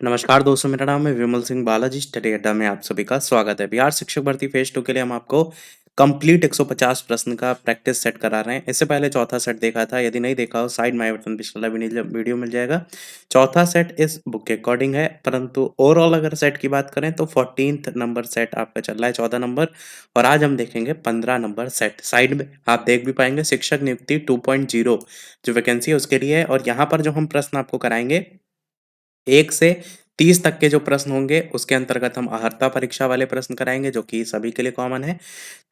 नमस्कार दोस्तों, मेरा नाम है विमल सिंह बालाजी। स्टडी अड्डा में आप सभी का स्वागत है। बिहार शिक्षक भर्ती फेज 2 के लिए हम आपको कंप्लीट 150 प्रश्न का प्रैक्टिस सेट करा रहे हैं। इससे पहले चौथा सेट देखा था, यदि नहीं देखा हो साइड में आई बटन पिछला वीडियो मिल जाएगा। चौथा सेट इस बुक के अकॉर्डिंग है, परंतु ओवरऑल अगर सेट की बात करें तो 14th नंबर सेट आपका चल रहा है, 14 नंबर। और आज हम देखेंगे 15 नंबर सेट। साइड में आप देख भी पाएंगे शिक्षक नियुक्ति 2.0 जो वैकेंसी है उसके लिए है। और यहाँ पर जो हम प्रश्न आपको कराएंगे 1 से 30 तक के जो प्रश्न होंगे उसके अंतर्गत हम अर्हता परीक्षा वाले प्रश्न कराएँगे जो कि सभी के लिए कॉमन है।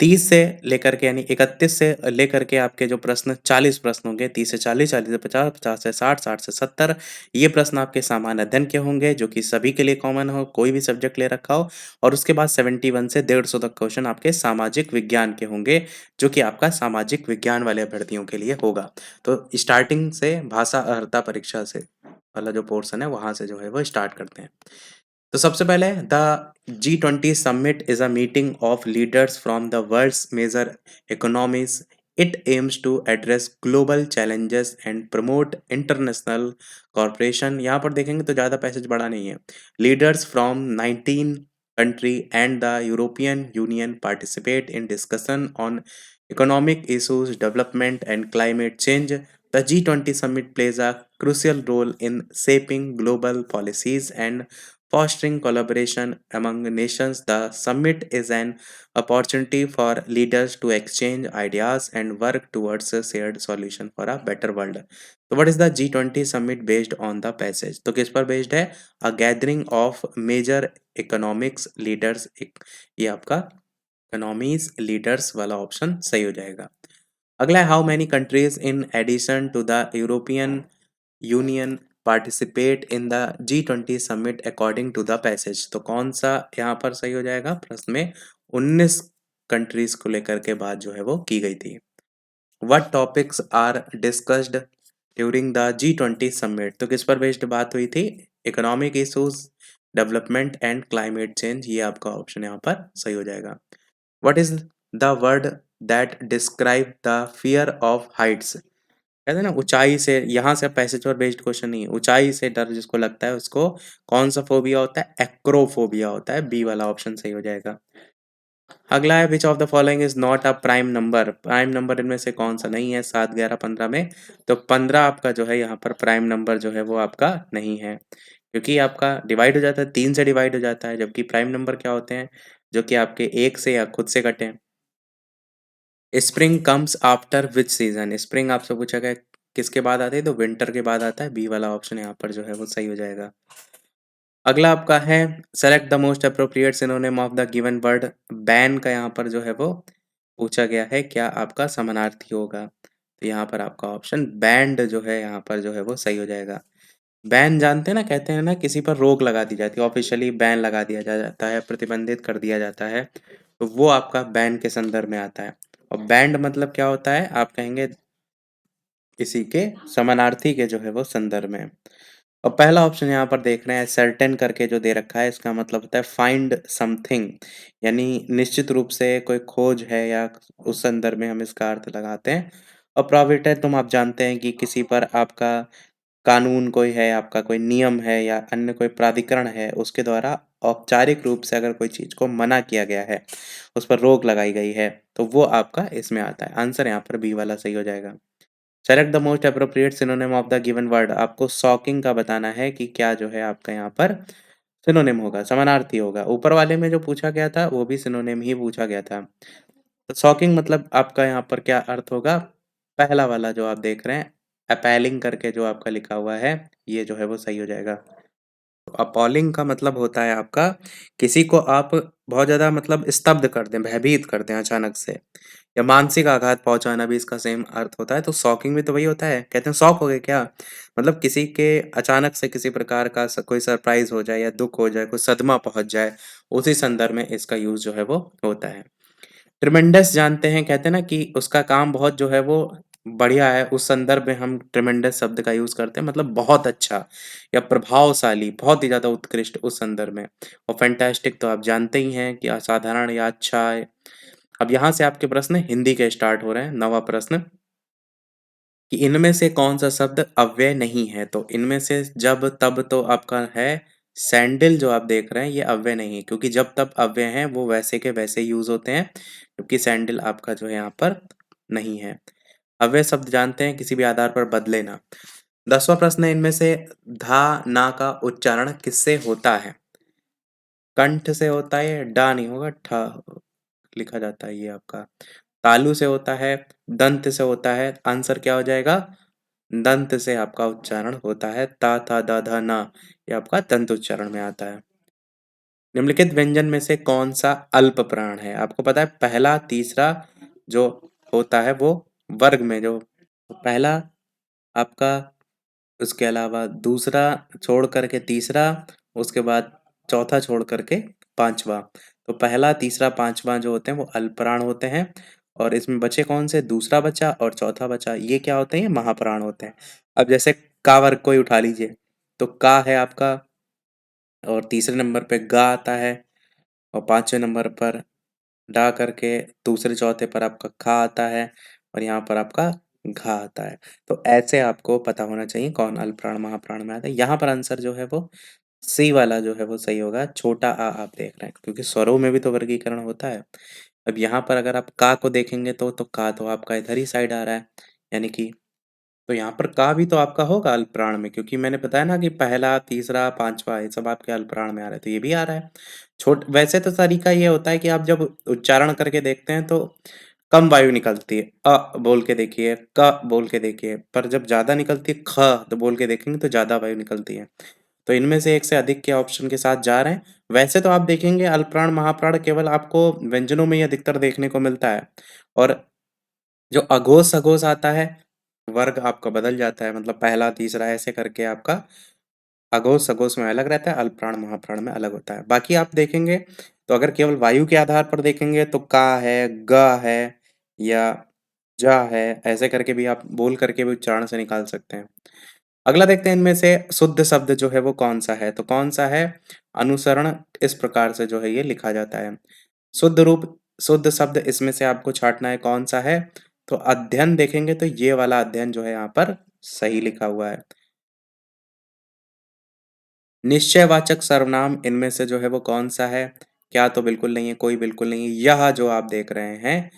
30 से लेकर के यानी 31 से लेकर के आपके जो प्रश्न 40 प्रश्न होंगे, 30 से 40, 40 से 50, 50 से 60, 60 से 70। ये प्रश्न आपके सामान्य अध्ययन के होंगे जो कि सभी के लिए कॉमन हो, कोई भी सब्जेक्ट ले रखा हो। और उसके बाद 71 से 150 तक क्वेश्चन आपके सामाजिक विज्ञान के होंगे, जो कि आपका सामाजिक विज्ञान वाले अभ्यर्थियों के लिए होगा। तो स्टार्टिंग से भाषा अर्हता परीक्षा से वाला जो पोर्शन है वहां से जो है वो स्टार्ट करते हैं। तो सबसे पहले the G20 summit is a meeting of leaders from the world's major economies. It aims to address global challenges and promote international corporation. यहाँ पर देखेंगे तो ज़्यादा पैसेज बड़ा नहीं है। Leaders from 19 country and the European Union participate in discussion on economic issues, development and climate change. The G20 summit plays a crucial role in shaping global policies and fostering collaboration among nations. The summit is an opportunity for leaders to exchange ideas and work towards a shared solution for a better world. So, what is the G20 summit based on the passage? तो किस पर based है? A gathering of major economics leaders. ये आपका economies leaders वाला option सही हो जाएगा। अगला है how many countries in addition to the European Union participate in the G20 summit according to the passage. तो कौन सा यहाँ पर सही हो जाएगा? प्रश्न में 19 कंट्रीज को लेकर के बात जो है वो की गई थी। What topics are discussed during the G20 summit? तो किस पर बेस्ड बात हुई थी? Economic issues, development and climate change. ये आपका ऑप्शन यहाँ पर सही हो जाएगा। What is the word that describe the fear of heights? कहते हैं ना ऊंचाई से, यहाँ से पैसेज पर बेस्ड क्वेश्चन नहीं है। ऊंचाई से डर जिसको लगता है उसको कौन सा फोबिया होता है? एक्रोफोबिया होता है। बी वाला ऑप्शन सही हो जाएगा। अगला है which of the following is not a prime number? Prime number इनमें से कौन सा नहीं है 7, 11, 15 में? तो 15 आपका जो है यहाँ पर प्राइम नंबर जो है वो आपका नहीं है, क्योंकि आपका डिवाइड हो जाता है, 3 से डिवाइड हो जाता है। जबकि प्राइम नंबर क्या होते हैं? जो कि आपके 1 से या खुद से कटे। Spring comes after which season? Spring आपसे पूछा गया किसके बाद आती है? तो विंटर के बाद आता है। बी वाला ऑप्शन यहाँ पर जो है वो सही हो जाएगा। अगला आपका है select the most appropriate synonym of the given word. Ban का यहाँ पर जो है वो पूछा गया है, क्या आपका समानार्थी होगा? तो यहाँ पर आपका ऑप्शन बैंड जो है यहाँ पर जो है वो सही हो जाएगा। बैन जानते हैं ना, कहते हैं ना किसी पर रोक लगा दी जाती है, ऑफिशियली बैन लगा दिया जाता है, प्रतिबंधित कर दिया जाता है। तो वो आपका बैन के संदर्भ में आता है। और बैंड मतलब क्या होता है? आप कहेंगे इसी के समानार्थी के जो है वो संदर्भ में। और पहला ऑप्शन यहाँ पर देख रहे हैं सर्टेन करके जो दे रखा है, इसका मतलब होता है फाइंड समथिंग, यानी निश्चित रूप से कोई खोज है या उस संदर्भ में हम इसका अर्थ लगाते हैं। और प्रोविटेड तुम आप जानते हैं कि किसी पर आपका कानून कोई है, आपका कोई नियम है या अन्य कोई प्राधिकरण है, उसके द्वारा औपचारिक रूप से अगर कोई चीज को मना किया गया है, उस पर रोक लगाई गई है, तो वो आपका इसमें आता है। आंसर यहाँ पर बी वाला सही हो जाएगा। Select the most appropriate synonym of the given word. आपको शॉकिंग का बताना है कि क्या जो है आपका यहाँ पर सिनोनिम होगा, समानार्थी होगा। ऊपर वाले में जो पूछा गया था वो भी सिनोनिम ही पूछा गया था। तो शॉकिंग मतलब आपका यहाँ पर क्या अर्थ होगा? पहला वाला जो आप देख रहे हैं अपैलिंग करके जो आपका लिखा हुआ है, ये जो है वो सही हो जाएगा। अपॉलिंग का मतलब होता है आपका किसी को आप बहुत ज़्यादा मतलब स्तब्ध कर दें, भयभीत कर दें अचानक से, या मानसिक आघात पहुंचाना भी इसका सेम अर्थ होता है। तो शॉकिंग भी तो वही होता है। कहते हैं शॉक हो गए क्या? मतलब किसी के अचानक से किसी प्रकार का कोई सरप्राइज हो जाए या दुख हो जाए, कोई सदमा पहुंच जाए, उसी संदर्भ में इसका यूज जो है वो होता है। ट्रिमेंडस जानते हैं, कहते हैं ना कि उसका काम बहुत जो है वो बढ़िया है, उस संदर्भ में हम ट्रिमेंडस शब्द का यूज करते हैं, मतलब बहुत अच्छा या प्रभावशाली, बहुत ही ज्यादा उत्कृष्ट उस संदर्भ में। और फैंटास्टिक तो आप जानते ही हैं कि असाधारण या अच्छा है। अब यहाँ से आपके प्रश्न हिंदी के स्टार्ट हो रहे हैं। नवा प्रश्न कि इनमें से कौन सा शब्द अव्यय नहीं है? तो इनमें से जब तब तो आपका है सैंडल जो आप देख रहे हैं ये अव्यय नहीं है क्योंकि जब तब अव्यय हैं वो वैसे के वैसे यूज़ होते हैं, जबकि सैंडल आपका जो है यहाँ पर नहीं है। अव्यय शब्द जानते हैं किसी भी आधार पर बदले ना। 10वां प्रश्न है इनमें से धा, ना का उच्चारण किससे होता है? कंठ से होता है, या डा नहीं होगा, ठ लिखा जाता है ये आपका। तालु से होता है, दंत से होता है, आंसर क्या हो जाएगा? दंत से आपका उच्चारण होता है। ता, था, दा, धा, ना ये आपका दंत उच्चारण में आता है। निम्नलिखित व्यंजन में से कौन सा अल्प प्राण है? आपको पता है पहला, तीसरा जो होता है वो वर्ग में जो पहला आपका, उसके अलावा दूसरा छोड़ करके तीसरा, उसके बाद चौथा छोड़ करके पांचवा। तो पहला, तीसरा, पांचवा जो होते हैं वो अल्पप्राण होते हैं और इसमें बचे कौन से? दूसरा बचा और चौथा बचा। ये क्या होते हैं? ये महाप्राण होते हैं। अब जैसे का वर्ग को ही उठा लीजिए, तो का है आपका और तीसरे नंबर पे गा आता है और पांचवें नंबर पर डा करके दूसरे चौथे पर आपका खा आता है और यहाँ पर आपका घा आता है। तो ऐसे आपको पता होना चाहिए कौन अल्पप्राण महाप्राण में आता है। यहाँ पर आंसर जो है वो सी वाला जो है वो सही होगा। छोटा आ आप देख रहे हैं क्योंकि स्वरों में भी तो वर्गीकरण होता है। अब यहाँ पर अगर आप का को देखेंगे तो का तो आपका इधर ही साइड आ रहा है, यानी कि तो यहाँ पर का भी तो आपका होगा अल्पप्राण में, क्योंकि मैंने बताया ना कि पहला, तीसरा, पांचवा ये सब आपके अल्पप्राण में आ रहा है, तो ये भी आ रहा है। छोट वैसे तो तरीका ये होता है कि आप जब उच्चारण करके देखते हैं तो कम वायु निकलती है। बोल के देखिए, क बोल के देखिए, पर जब ज़्यादा निकलती है ख तो बोल के देखेंगे तो ज़्यादा वायु निकलती है। तो इनमें से एक से अधिक के ऑप्शन के साथ जा रहे हैं। वैसे तो आप देखेंगे अल्पप्राण, महाप्राण केवल आपको व्यंजनों में ही अधिकतर देखने को मिलता है और जो अघोष, सघोष आता है, वर्ग आपका बदल जाता है, मतलब पहला, तीसरा ऐसे करके आपका अघोष, सघोष में अलग रहता है, अल्पप्राण, महाप्राण में अलग होता है। बाकी आप देखेंगे तो अगर केवल वायु के आधार पर देखेंगे तो का है, ग है या जा है, ऐसे करके भी आप बोल करके भी उच्चारण से निकाल सकते हैं। अगला देखते हैं इनमें से शुद्ध शब्द जो है वो कौन-सा है? तो कौन-सा है? अनुसरण इस प्रकार से जो है ये लिखा जाता है। शुद्ध रूप शुद्ध शब्द इसमें से आपको छाँटना है कौन-सा है? तो अध्ययन देखेंगे तो ये वाला अध्ययन जो है यहाँ पर सही लिखा हुआ है। निश्चयवाचक सर्वनाम इनमें से जो है वो कौन-सा है? क्या तो बिल्कुल नहीं है, कोई बिल्कुल नहीं है। यह जो आप देख रहे हैं,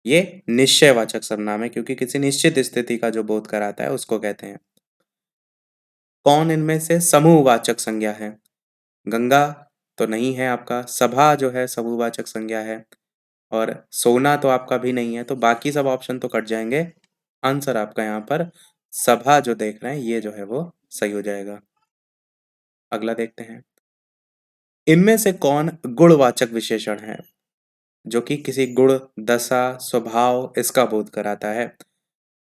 ये निश्चयवाचक सर्वनाम है क्योंकि किसी निश्चित स्थिति का जो बोध कराता है उसको कहते हैं। कौन इनमें से समूहवाचक संज्ञा है? गंगा तो नहीं है आपका, सभा जो है समूहवाचक संज्ञा है और सोना तो आपका भी नहीं है, तो बाकी सब ऑप्शन तो कट जाएँगे। आंसर आपका यहाँ पर सभा जो देख रहे हैं, ये जो है वो सही हो जाएगा। अगला देखते हैं। इनमें से कौन गुणवाचक विशेषण है, जो कि किसी गुण, दशा, स्वभाव इसका बोध कराता है?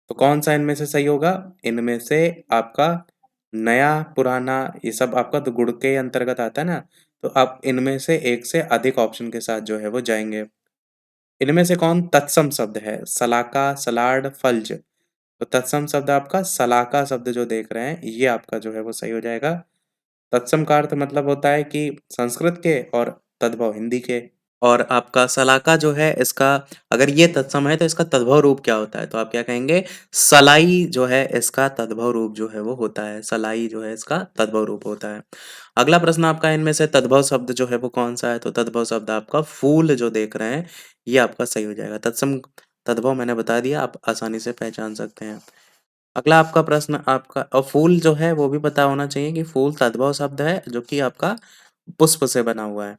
तो कौन-सा इनमें से सही होगा? इनमें से आपका नया, पुराना ये सब आपका तो गुण के अंतर्गत आता है ना, तो आप इनमें से एक से अधिक ऑप्शन के साथ जो है वो जाएँगे। इनमें से कौन तत्सम शब्द है? सलाका, सलाड, फल्ज। तो तत्सम शब्द आपका सलाका शब्द जो देख रहे हैं, ये आपका जो है वो सही हो जाएगा। तत्सम का अर्थ मतलब होता है कि संस्कृत के और तद्भव हिंदी के। और आपका सलाका जो है इसका, अगर ये तत्सम है तो इसका तद्भव रूप क्या होता है? तो आप क्या कहेंगे? सलाई जो है इसका तद्भव रूप जो है वो होता है। सलाई जो है इसका तद्भव रूप होता है। अगला प्रश्न आपका इनमें से तद्भव शब्द जो है वो कौन-सा है? तो तद्भव शब्द आपका फूल जो देख रहे हैं, ये आपका सही हो जाएगा। तत्सम तद्भव मैंने बता दिया, आप आसानी से पहचान सकते हैं। अगला आपका प्रश्न आपका और फूल जो है वो भी पता होना चाहिए कि फूल तद्भव शब्द है जो कि आपका पुष्प से बना हुआ है।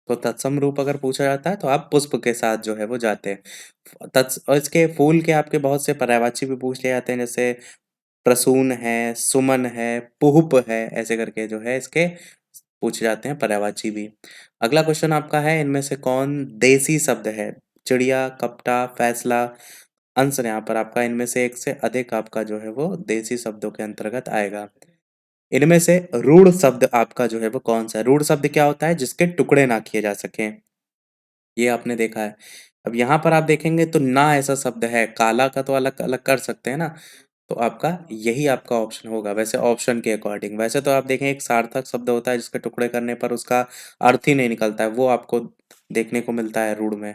तो तत्सम रूप अगर पूछा जाता है तो आप पुष्प के साथ जो है वो जाते हैं। और इसके फूल के आपके बहुत से पर्यायवाची भी पूछ लिए जाते हैं, जैसे प्रसून है, सुमन है, पुष्प है, ऐसे करके जो है इसके पूछे जाते हैं पर्यायवाची भी। अगला क्वेश्चन आपका है इनमें से कौन देसी शब्द है? चिड़िया, कपटा, फैसला। आंसर यहाँ पर आपका इनमें से एक से अधिक आपका जो है वो देसी शब्दों के अंतर्गत आएगा। इनमें से रूढ़ शब्द आपका जो है वो कौन-सा है? रूढ़ शब्द क्या होता है? जिसके टुकड़े ना किए जा सकें। ये आपने देखा है। अब यहाँ पर आप देखेंगे तो ना ऐसा शब्द है, काला का तो अलग-अलग कर सकते हैं ना, तो आपका यही आपका ऑप्शन होगा वैसे ऑप्शन के अकॉर्डिंग। वैसे तो आप देखें एक सार्थक शब्द होता है जिसके टुकड़े करने पर उसका अर्थ ही नहीं निकलता है, वो आपको देखने को मिलता है रूढ़ में।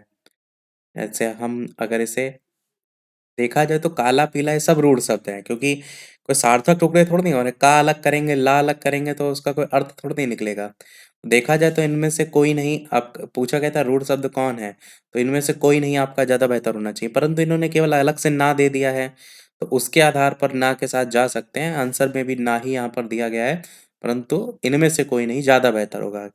ऐसे हम अगर इसे देखा जाए तो काला, पीला ये सब रूढ़ शब्द हैं, क्योंकि कोई सार्थक टुकड़े थोड़ी नहीं हो रहे। का अलग करेंगे, ला अलग करेंगे तो उसका कोई अर्थ थोड़ी नहीं निकलेगा। देखा जाए तो इनमें से कोई नहीं, आप पूछा गया था रूढ़ शब्द कौन है, तो इनमें से कोई नहीं आपका ज़्यादा बेहतर होना चाहिए, परंतु इन्होंने केवल अलग से ना दे दिया है, तो उसके आधार पर ना के साथ जा सकते हैं। आंसर में भी ना ही यहाँ पर दिया गया है, परंतु इनमें से कोई नहीं ज़्यादा बेहतर होगा।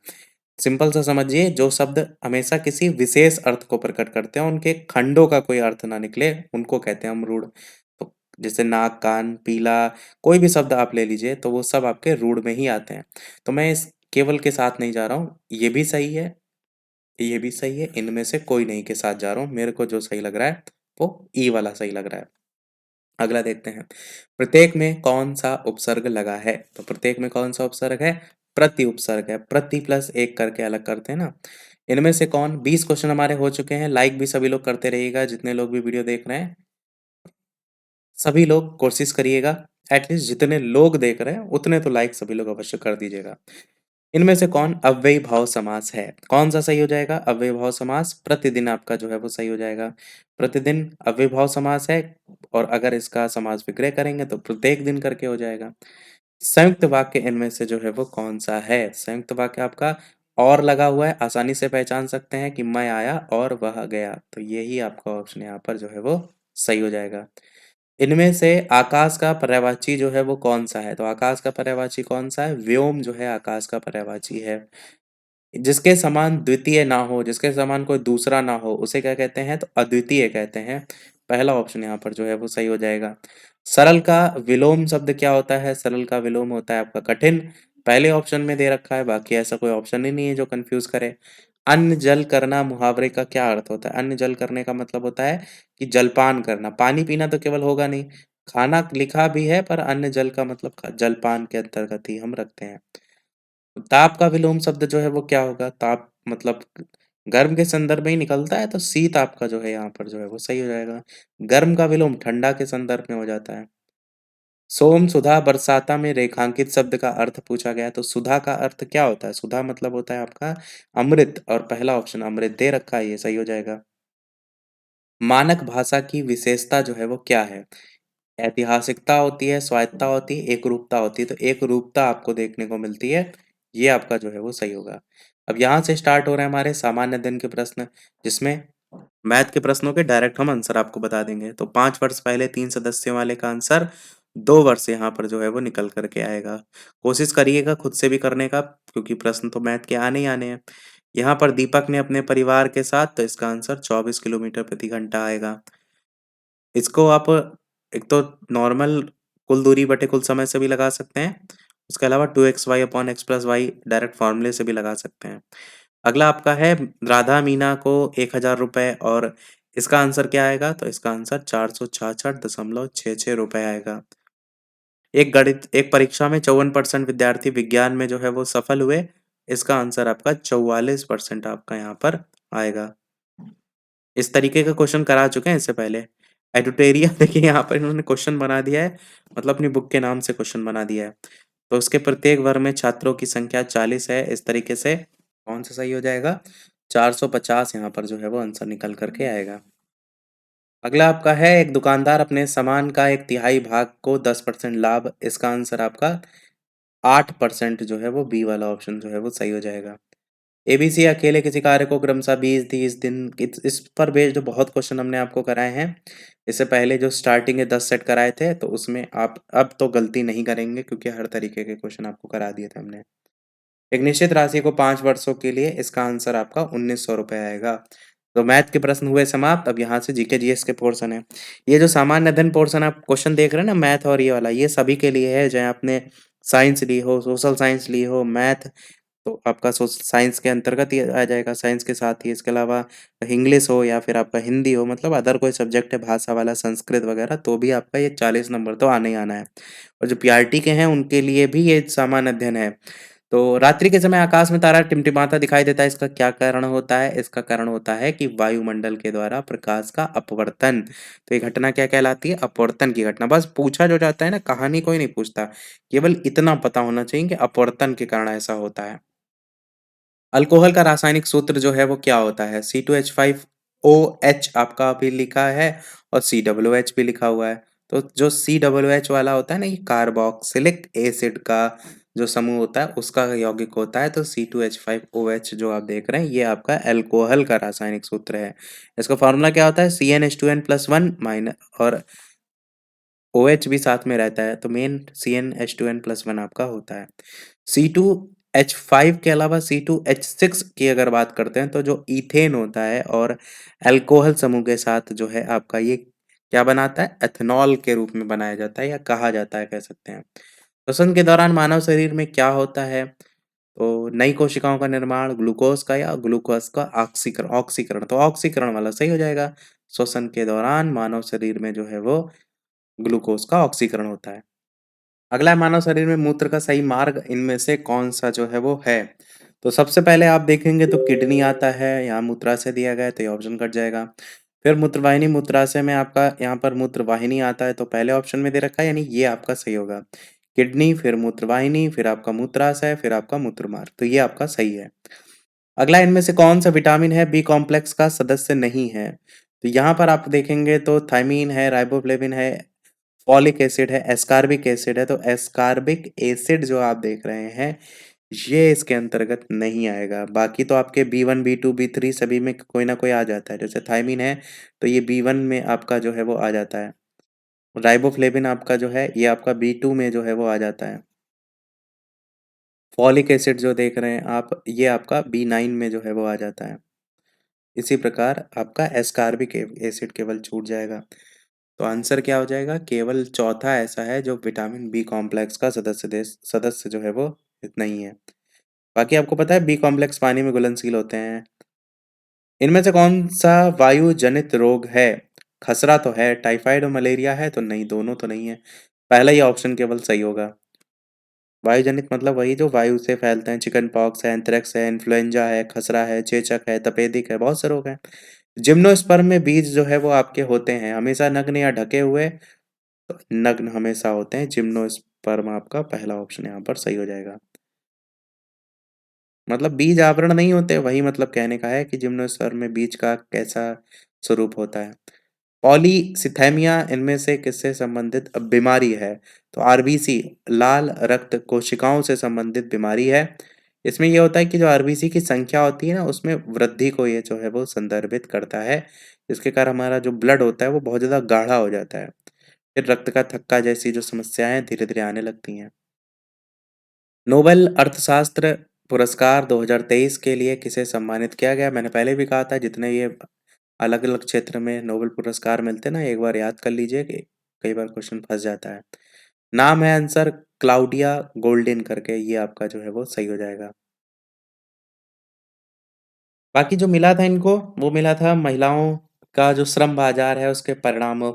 सिंपल सा समझिए, जो शब्द हमेशा किसी विशेष अर्थ को प्रकट करते हैं, उनके खंडों का कोई अर्थ ना निकले, उनको कहते हैं हम रूढ़। तो जैसे नाक, कान, पीला, कोई भी शब्द आप ले लीजिए, तो वो सब आपके रूढ़ में ही आते हैं। तो मैं इस केवल के साथ नहीं जा रहा हूँ, ये भी सही है, ये भी सही है, इनमें से कोई नहीं के साथ जा रहा हूँ। मेरे को जो सही लग रहा है, वो ई वाला सही लग रहा है। अगला देखते हैं, प्रत्येक में कौन सा उपसर्ग लगा है? तो प्रत्येक में कौन सा उपसर्ग है? प्रति उपसर्ग है। प्रति प्लस एक करके अलग करते हैं ना। इनमें से कौन? 20 क्वेश्चन हमारे हो चुके हैं। लाइक भी सभी लोग करते रहिएगा, जितने लोग भी वीडियो देख रहे हैं, सभी लोग कोशिश करिएगा। एटलीस्ट जितने लोग देख रहे हैं उतने तो लाइक सभी लोग अवश्य कर दीजिएगा। इनमें से कौन अव्ययी भाव समास है? कौन सा सही हो जाएगा? अव्ययी भाव समास प्रतिदिन आपका जो है वो सही हो जाएगा। प्रतिदिन अव्ययी भाव समास है, और अगर इसका समास विग्रह करेंगे तो प्रत्येक दिन करके हो जाएगा। संयुक्त वाक्य इनमें से जो है वो कौन सा है? संयुक्त वाक्य आपका और लगा हुआ है, आसानी से पहचान सकते हैं कि मैं आया और वह गया, तो यही आपका ऑप्शन यहाँ पर जो है वो सही हो जाएगा। इनमें से आकाश का पर्यायवाची जो है वो कौन सा है? तो आकाश का पर्यायवाची कौन सा है? व्योम जो है आकाश का पर्यायवाची है। जिसके समान द्वितीय ना हो, जिसके समान कोई दूसरा ना हो, उसे क्या कहते हैं? तो अद्वितीय कहते हैं। पहला ऑप्शन यहाँ पर जो है वो सही हो जाएगा। सरल का विलोम शब्द क्या होता है? सरल का विलोम होता है आपका कठिन। पहले ऑप्शन में दे रखा है, बाकी ऐसा कोई ऑप्शन ही नहीं है जो कंफ्यूज करे। अन्न जल करना मुहावरे का क्या अर्थ होता है? अन्न जल करने का मतलब होता है कि जलपान करना। पानी पीना तो केवल होगा नहीं, खाना लिखा भी है, पर अन्न जल का मतलब जलपान के अंतर्गत ही हम रखते हैं। ताप का विलोम शब्द जो है वो क्या होगा? ताप मतलब गर्म के संदर्भ में ही निकलता है, तो शीत आपका जो है यहाँ पर जो है वो सही हो जाएगा। गर्म का विलोम ठंडा के संदर्भ में हो जाता है। सोम सुधा बरसाता में रेखांकित शब्द का अर्थ पूछा गया है, तो सुधा का अर्थ क्या होता है? सुधा मतलब होता है आपका अमृत, और पहला ऑप्शन अमृत दे रखा है, ये सही हो जाएगा। मानक भाषा की विशेषता जो है वो क्या है? ऐतिहासिकता होती है, स्वायत्तता होती है, एकरूपता होती है, तो एकरूपता आपको देखने को मिलती है, ये आपका जो है वो सही होगा। अब यहाँ से स्टार्ट हो रहे हैं हमारे सामान्य अध्ययन के प्रश्न, जिसमें मैथ के प्रश्नों के डायरेक्ट हम आंसर आपको बता देंगे। तो 5 वर्ष पहले 3 सदस्यों वाले का आंसर 2 वर्ष यहाँ पर जो है वो निकल कर के आएगा। कोशिश करिएगा खुद से भी करने का, क्योंकि प्रश्न तो मैथ के आने ही आने हैं। यहाँ पर दीपक ने अपने परिवार के साथ, तो इसका आंसर 24 किलोमीटर प्रति घंटा आएगा। इसको आप एक तो नॉर्मल कुल दूरी बटे कुल समय से भी लगा सकते हैं। उसके अलावा 2xy upon x plus y direct फॉर्मूले से भी लगा सकते हैं। अगला आपका है, राधा मीना को 1000 रुपए, और इसका आंसर क्या आएगा? तो इसका आंसर 466.66 रुपए आएगा। एक परीक्षा में 54% विद्यार्थी विज्ञान में जो है वो सफल हुए। इसका आंसर आपका 44% आपका यहाँ पर आएगा। इस तरीके का क्वेश्चन करा चुके हैं इससे पहले। एडुटेरिया देखिए यहाँ पर इन्होंने क्वेश्चन बना दिया है, मतलब अपनी बुक के नाम से क्वेश्चन बना दिया है। तो उसके प्रत्येक वर्ग में छात्रों की संख्या 40 है। इस तरीके से कौन सा सही हो जाएगा? 450 यहाँ पर जो है वो आंसर निकल करके आएगा। अगला आपका है, एक दुकानदार अपने सामान का एक तिहाई भाग को 10% लाभ, इसका आंसर आपका 8% जो है वो बी वाला ऑप्शन जो है वो सही हो जाएगा। एबीसी अकेले किसी कार्य को क्रमशः 20-30 दिन इस पर बेस्ड जो बहुत क्वेश्चन हमने आपको कराए हैं। इससे पहले जो स्टार्टिंग के 10 सेट कराए थे, तो उसमें आप अब तो गलती नहीं करेंगे, क्योंकि हर तरीके के क्वेश्चन आपको करा दिए थे हमने। एक निश्चित राशि को 5 वर्षों के लिए, इसका आंसर आपका 1900 रुपए आएगा। तो मैथ के प्रश्न हुए समाप्त। अब यहाँ से जीके जीएस के पोर्शन है। ये जो सामान्य अध्ययन पोर्शन आप क्वेश्चन देख रहे हैं ना, मैथ और ये वाला, ये सभी के लिए है, चाहे आपने साइंस ली हो, सोशल साइंस ली हो, मैथ, तो आपका सोशल साइंस के अंतर्गत ही आ जाएगा, साइंस के साथ ही। इसके अलावा इंग्लिश हो या फिर आपका हिंदी हो, मतलब अदर कोई सब्जेक्ट है भाषा वाला, संस्कृत वगैरह, तो भी आपका ये 40 नंबर तो आना ही आना है। और जो पीआरटी के हैं उनके लिए भी ये सामान्य अध्ययन है। तो रात्रि के समय आकाश में तारा टिमटिमाता दिखाई देता है, इसका क्या कारण होता है? इसका कारण होता है कि वायुमंडल के द्वारा प्रकाश का अपवर्तन। तो ये घटना क्या कहलाती है? अपवर्तन की घटना। बस पूछा जो जाता है ना, कहानी कोई नहीं पूछता, केवल इतना पता होना चाहिए कि अपवर्तन के कारण ऐसा होता है। अल्कोहल का रासायनिक सूत्र जो है वो क्या होता है? C2H5 OH आपका भी लिखा है और COOH भी लिखा हुआ है। तो जो COOH वाला होता है ना, ये कार्बोक्सिलिक एसिड का जो समूह होता है उसका यौगिक होता है। तो C2H5OH जो आप देख रहे हैं ये आपका अल्कोहल का रासायनिक सूत्र है। इसका फॉर्मूला क्या होता है? CnH2n+1 माइनस और OH भी साथ में रहता है, तो मेन CnH2n+1 आपका होता है। C2H5 के अलावा C2H6 की अगर बात करते हैं तो जो इथेन होता है और अल्कोहल समूह के साथ जो है आपका ये क्या बनाता है? एथेनॉल के रूप में बनाया जाता है या कहा जाता है, कह सकते हैं। श्वसन के दौरान मानव शरीर में क्या होता है? तो नई कोशिकाओं का निर्माण, ग्लूकोज का या ग्लूकोज का ऑक्सीकरण ऑक्सीकरण तो ऑक्सीकरण वाला सही हो जाएगा। श्वसन के दौरान मानव शरीर में जो है वो ग्लूकोज का ऑक्सीकरण होता है। अगला है मानव शरीर में मूत्र का सही मार्ग इनमें से कौन सा जो है वो है? तो सबसे पहले आप देखेंगे तो किडनी आता है, यहाँ मूत्राशय दिया गया है तो ये ऑप्शन कट जाएगा। फिर मूत्रवाहिनी, मूत्राशय में आपका यहाँ पर मूत्रवाहिनी आता है तो पहले ऑप्शन में दे रखा है, यानी ये आपका सही होगा। किडनी, फिर मूत्रवाहिनी, फिर आपका मूत्राशय, फिर आपका मूत्रमार्ग, तो ये आपका सही है। अगला इनमें से कौन सा विटामिन है बी कॉम्प्लेक्स का सदस्य नहीं है? तो यहाँ पर आप देखेंगे तो थायमीन है, राइबोफ्लेविन है, फॉलिक एसिड है, एस्कॉर्बिक एसिड है। तो एस्कॉर्बिक एसिड जो आप देख रहे हैं ये इसके अंतर्गत नहीं आएगा। बाकी तो आपके B1 B2 B3 सभी में कोई ना कोई आ जाता है। जैसे थायमीन है तो ये B1 में आपका जो है वो आ जाता है। राइबोफ्लेविन आपका जो है ये आपका B2 में जो है वो आ जाता है। फॉलिक एसिड जो देख रहे हैं आप ये आपका B9 में जो है वो आ जाता है। इसी प्रकार आपका एस्कॉर्बिक एसिड केवल छूट जाएगा। तो आंसर क्या हो जाएगा? केवल चौथा ऐसा है जो विटामिन बी कॉम्प्लेक्स का सदस्य जो है वो नहीं है। बाकी आपको पता है बी कॉम्प्लेक्स पानी में घुलनशील होते हैं। इनमें से कौन सा वायु जनित रोग है? खसरा तो है, टाइफाइड और मलेरिया है तो नहीं, दोनों तो नहीं है। पहला ही ऑप्शन केवल सही होगा। वायु जनित मतलब वही जो वायु से फैलते हैं। चिकन पॉक्स है, एंथ्रेक्स है, इन्फ्लुएंजा है, खसरा है, चेचक है, तपेदिक है, बहुत से रोग हैं। जिम्नोस्पर्म में बीज जो है वो आपके होते हैं हमेशा नग्न या ढके हुए? तो नग्न हमेशा होते हैं। जिम्नोस्पर्म आपका पहला ऑप्शन यहाँ पर सही हो जाएगा। मतलब बीज आवरण नहीं होते, वही मतलब कहने का है कि जिम्नोस्पर्म में बीज का कैसा स्वरूप होता है। पॉलीसिथेमिया इनमें से किससे संबंधित बीमारी है? तो आरबीसी, लाल रक्त कोशिकाओं से संबंधित बीमारी है। इसमें यह होता है कि जो आरबीसी की संख्या होती है ना उसमें वृद्धि को ये जो है वो संदर्भित करता है, जिसके कारण हमारा जो ब्लड होता है वो बहुत ज्यादा गाढ़ा हो जाता है। फिर रक्त का थक्का जैसी जो समस्याएं धीरे धीरे आने लगती हैं। नोबेल अर्थशास्त्र पुरस्कार 2023 के लिए किसे सम्मानित किया गया? मैंने पहले भी कहा था जितने ये अलग अलग क्षेत्र में नोबेल पुरस्कार मिलते हैं ना, एक बार याद कर लीजिए कि कई बार क्वेश्चन फंस जाता है। नाम है आंसर क्लाउडिया गोल्डिन करके, ये आपका जो है वो सही हो जाएगा। बाकी जो मिला था इनको वो मिला था महिलाओं का जो श्रम बाजार है उसके परिणामों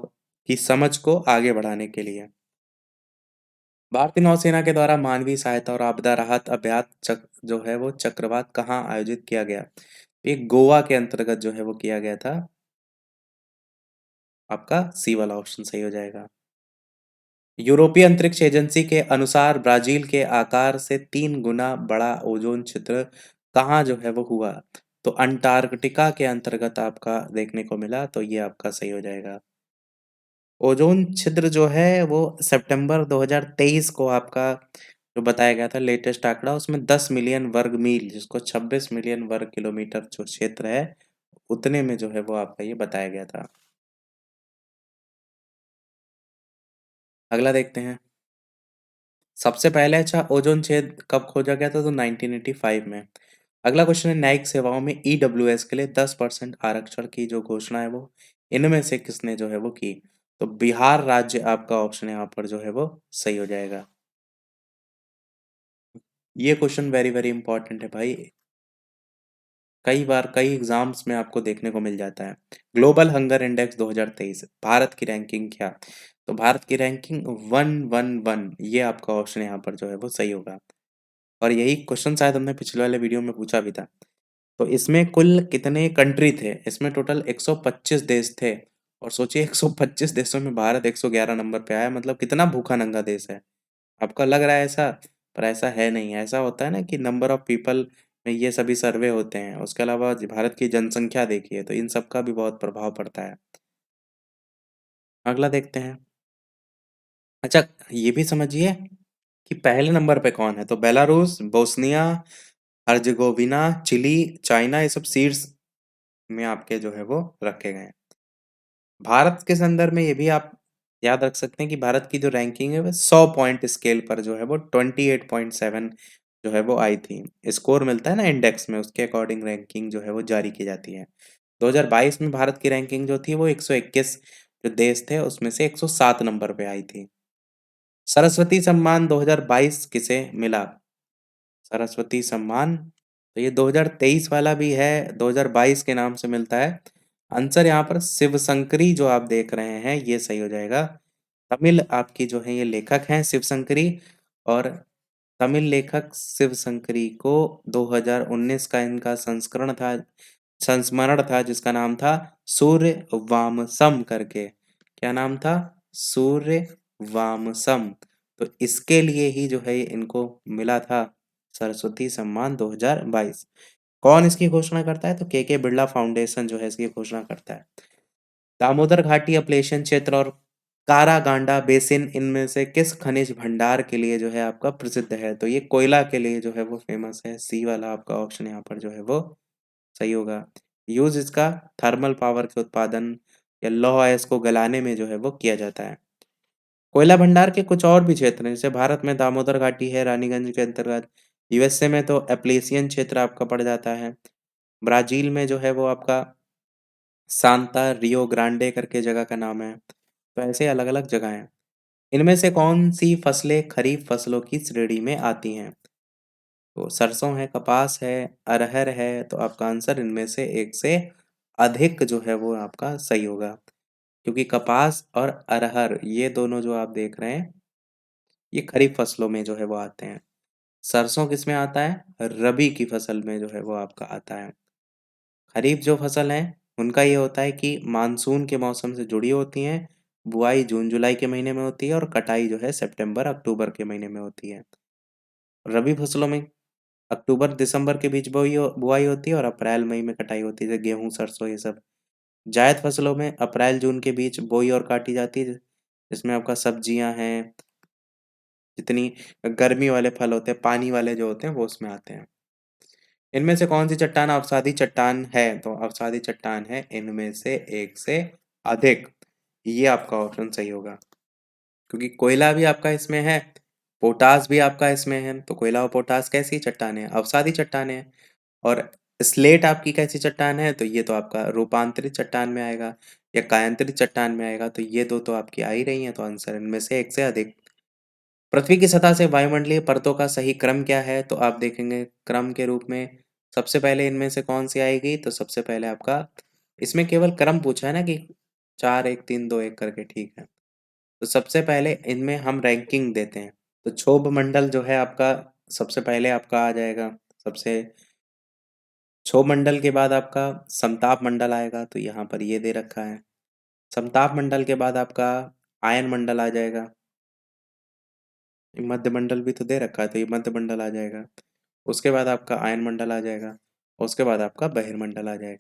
की समझ को आगे बढ़ाने के लिए। भारतीय नौसेना के द्वारा मानवीय सहायता और आपदा राहत अभ्यास जो है वो चक्रवात कहाँ आयोजित किया गया? ये गोवा के अंतर्गत जो है वो किया गया था। आपका सी वाला ऑप्शन सही हो जाएगा। यूरोपीय अंतरिक्ष एजेंसी के अनुसार ब्राजील के आकार से 3 गुना बड़ा ओजोन छिद्र कहाँ जो है वो हुआ? तो अंटार्कटिका के अंतर्गत आपका देखने को मिला, तो ये आपका सही हो जाएगा। ओजोन छिद्र जो है वो सितंबर 2023 को आपका जो बताया गया था लेटेस्ट आंकड़ा, उसमें 10 मिलियन वर्ग मील जिसको 26 मिलियन वर्ग किलोमीटर जो क्षेत्र है उतने में जो है वो आपका ये बताया गया था। अगला देखते हैं। सबसे पहले अच्छा ओजोन छेद कब खोजा गया था? तो 1985 में। अगला क्वेश्चन है न्यायिक सेवाओं में ईडब्ल्यूएस के लिए 10% आरक्षण की जो घोषणा है वो इनमें से किसने जो है वो की? तो बिहार राज्य आपका ऑप्शन यहाँ पर जो है वो सही हो जाएगा। ये क्वेश्चन वेरी वेरी इंपॉर्टेंट है भाई। कई बार कई एग्जाम्स में आपको देखने को मिल जाता है। ग्लोबल हंगर इंडेक्स 2023 भारत की रैंकिंग क्या? तो भारत की रैंकिंग 111, ये आपका ऑप्शन यहाँ पर जो है वो सही होगा। और यही क्वेश्चन शायद हमने पिछले वाले वीडियो में पूछा भी था। तो इसमें कुल कितने कंट्री थे? इसमें टोटल 125 देश थे। और सोचिए 125 देशों में भारत 111 नंबर पे आया, मतलब कितना भूखा नंगा देश है। आपका लग रहा है ऐसा, पर ऐसा है नहीं। ऐसा होता है ना कि नंबर ऑफ पीपल में ये सभी सर्वे होते हैं। उसके अलावा भारत की जनसंख्या देखिए, तो इन सब का भी बहुत प्रभाव पड़ता है। अगला देखते हैं। अच्छा, ये भी समझिए कि पहले नंबर पे कौन है। तो Belarus, Bosnia Herzegovina, Chile, China, ये सब शीर्ष में आपके जो है वो रखे गए हैं। भारत के संदर्भ में ये भी आप याद रख सकते हैं कि भारत की जो रैंकिंग है वो 100 पॉइंट स्केल पर जो है वो 28.7 जो है वो आई थी। स्कोर मिलता है ना इंडेक्स में, उसके अकॉर्डिंग रैंकिंग जो है वो जारी की जाती है। 2022 में भारत की रैंकिंग जो थी वो 121 जो देश थे उसमें से 107 नंबर पे आई थी। सरस्वती सम्मान 2022 किसे मिला? सरस्वती सम्मान तो ये 2023 वाला भी है, 2022 के नाम से मिलता है। आंसर यहाँ पर शिवशंकरी जो आप देख रहे हैं ये सही हो जाएगा। तमिल आपकी जो है ये लेखक हैं शिवशंकरी, और तमिल लेखक शिवशंकरी को 2019 का इनका संस्मरण था जिसका नाम था सूर्य वामसम करके। क्या नाम था? सूर्य वामसम। तो इसके लिए ही जो है इनको मिला था सरस्वती सम्मान 2022। कौन इसकी घोषणा करता है? तो के बिरला फाउंडेशन जो है इसकी घोषणा करता है। दामोदर घाटी अपलेशन क्षेत्र और कारागांडा बेसिन इनमें से किस खनिज भंडार के लिए जो है आपका प्रसिद्ध है? तो ये कोयला के लिए जो है वो फेमस है। सी वाला आपका ऑप्शन यहाँ पर जो है वो सही होगा। यूज इसका थर्मल पावर के उत्पादन या लौह अयस्क को गलाने में जो है वो किया जाता है। कोयला भंडार के कुछ और भी क्षेत्र हैं, जैसे भारत में दामोदर घाटी है रानीगंज के अंतर्गत। यूएसए में तो एप्लेसियन क्षेत्र आपका पड़ जाता है। ब्राजील में जो है वो आपका सांता रियो ग्रांडे करके जगह का नाम है। तो ऐसे अलग अलग जगह हैं। इनमें से कौन सी फसलें खरीफ फसलों की श्रेणी में आती हैं? तो सरसों है, कपास है, अरहर है। तो आपका आंसर इनमें से एक से अधिक जो है वो आपका सही होगा, क्योंकि कपास और अरहर ये दोनों जो आप देख रहे हैं ये खरीफ फसलों में जो है वो आते हैं। सरसों किस में आता है? रबी की फसल में जो है वो आपका आता है। खरीफ जो फसल है उनका ये होता है कि मानसून के मौसम से जुड़ी होती हैं। बुआई जून जुलाई के महीने में होती है और कटाई जो है सितंबर अक्टूबर के महीने में होती है। रबी फसलों में अक्टूबर दिसंबर के बीच बुआई होती है और अप्रैल मई में कटाई होती है, जैसे गेहूं सरसों ये सब। जायद फसलों में अप्रैल जून के बीच बोई और काटी जाती है, जिसमें आपका सब्जियां हैं, जितनी गर्मी वाले फल होते हैं पानी वाले जो होते हैं वो उसमें आते हैं। इनमें से कौन सी चट्टान अवसादी चट्टान है? तो अवसादी चट्टान है इनमें से एक से अधिक। ये आपका ऑप्शन सही होगा, क्योंकि कोयला भी आपका इसमें है, पोटास भी आपका इसमें है। तो कोयला और पोटास कैसी चट्टान है? अवसादी चट्टान है। और स्लेट आपकी कैसी चट्टान है? तो ये तो आपका रूपांतरित चट्टान में आएगा या कायांतरित चट्टान में आएगा। तो ये दो तो आपकी आ ही रही हैं, तो आंसर इनमें से एक से अधिक। पृथ्वी की सतह से वायुमंडलीय परतों का सही क्रम क्या है? तो आप देखेंगे क्रम के रूप में सबसे पहले इनमें से कौन सी आएगी? तो सबसे पहले आपका इसमें केवल क्रम पूछा है ना कि 4 1 3 2 1 करके, ठीक है। तो सबसे पहले इनमें हम रैंकिंग देते हैं। तो क्षोभ मंडल जो है आपका सबसे पहले आपका आ जाएगा। सबसे क्षोभ मंडल के बाद आपका समताप मंडल आएगा, तो यहाँ पर ये दे रखा है। समताप मंडल के बाद आपका आयन मंडल आ जाएगा। मध्य मंडल भी तो दे रखा है, तो ये मध्य मंडल आ जाएगा। उसके बाद आपका आयन मंडल आ जाएगा। उसके बाद आपका बहिर्मंडल आ जाएगा।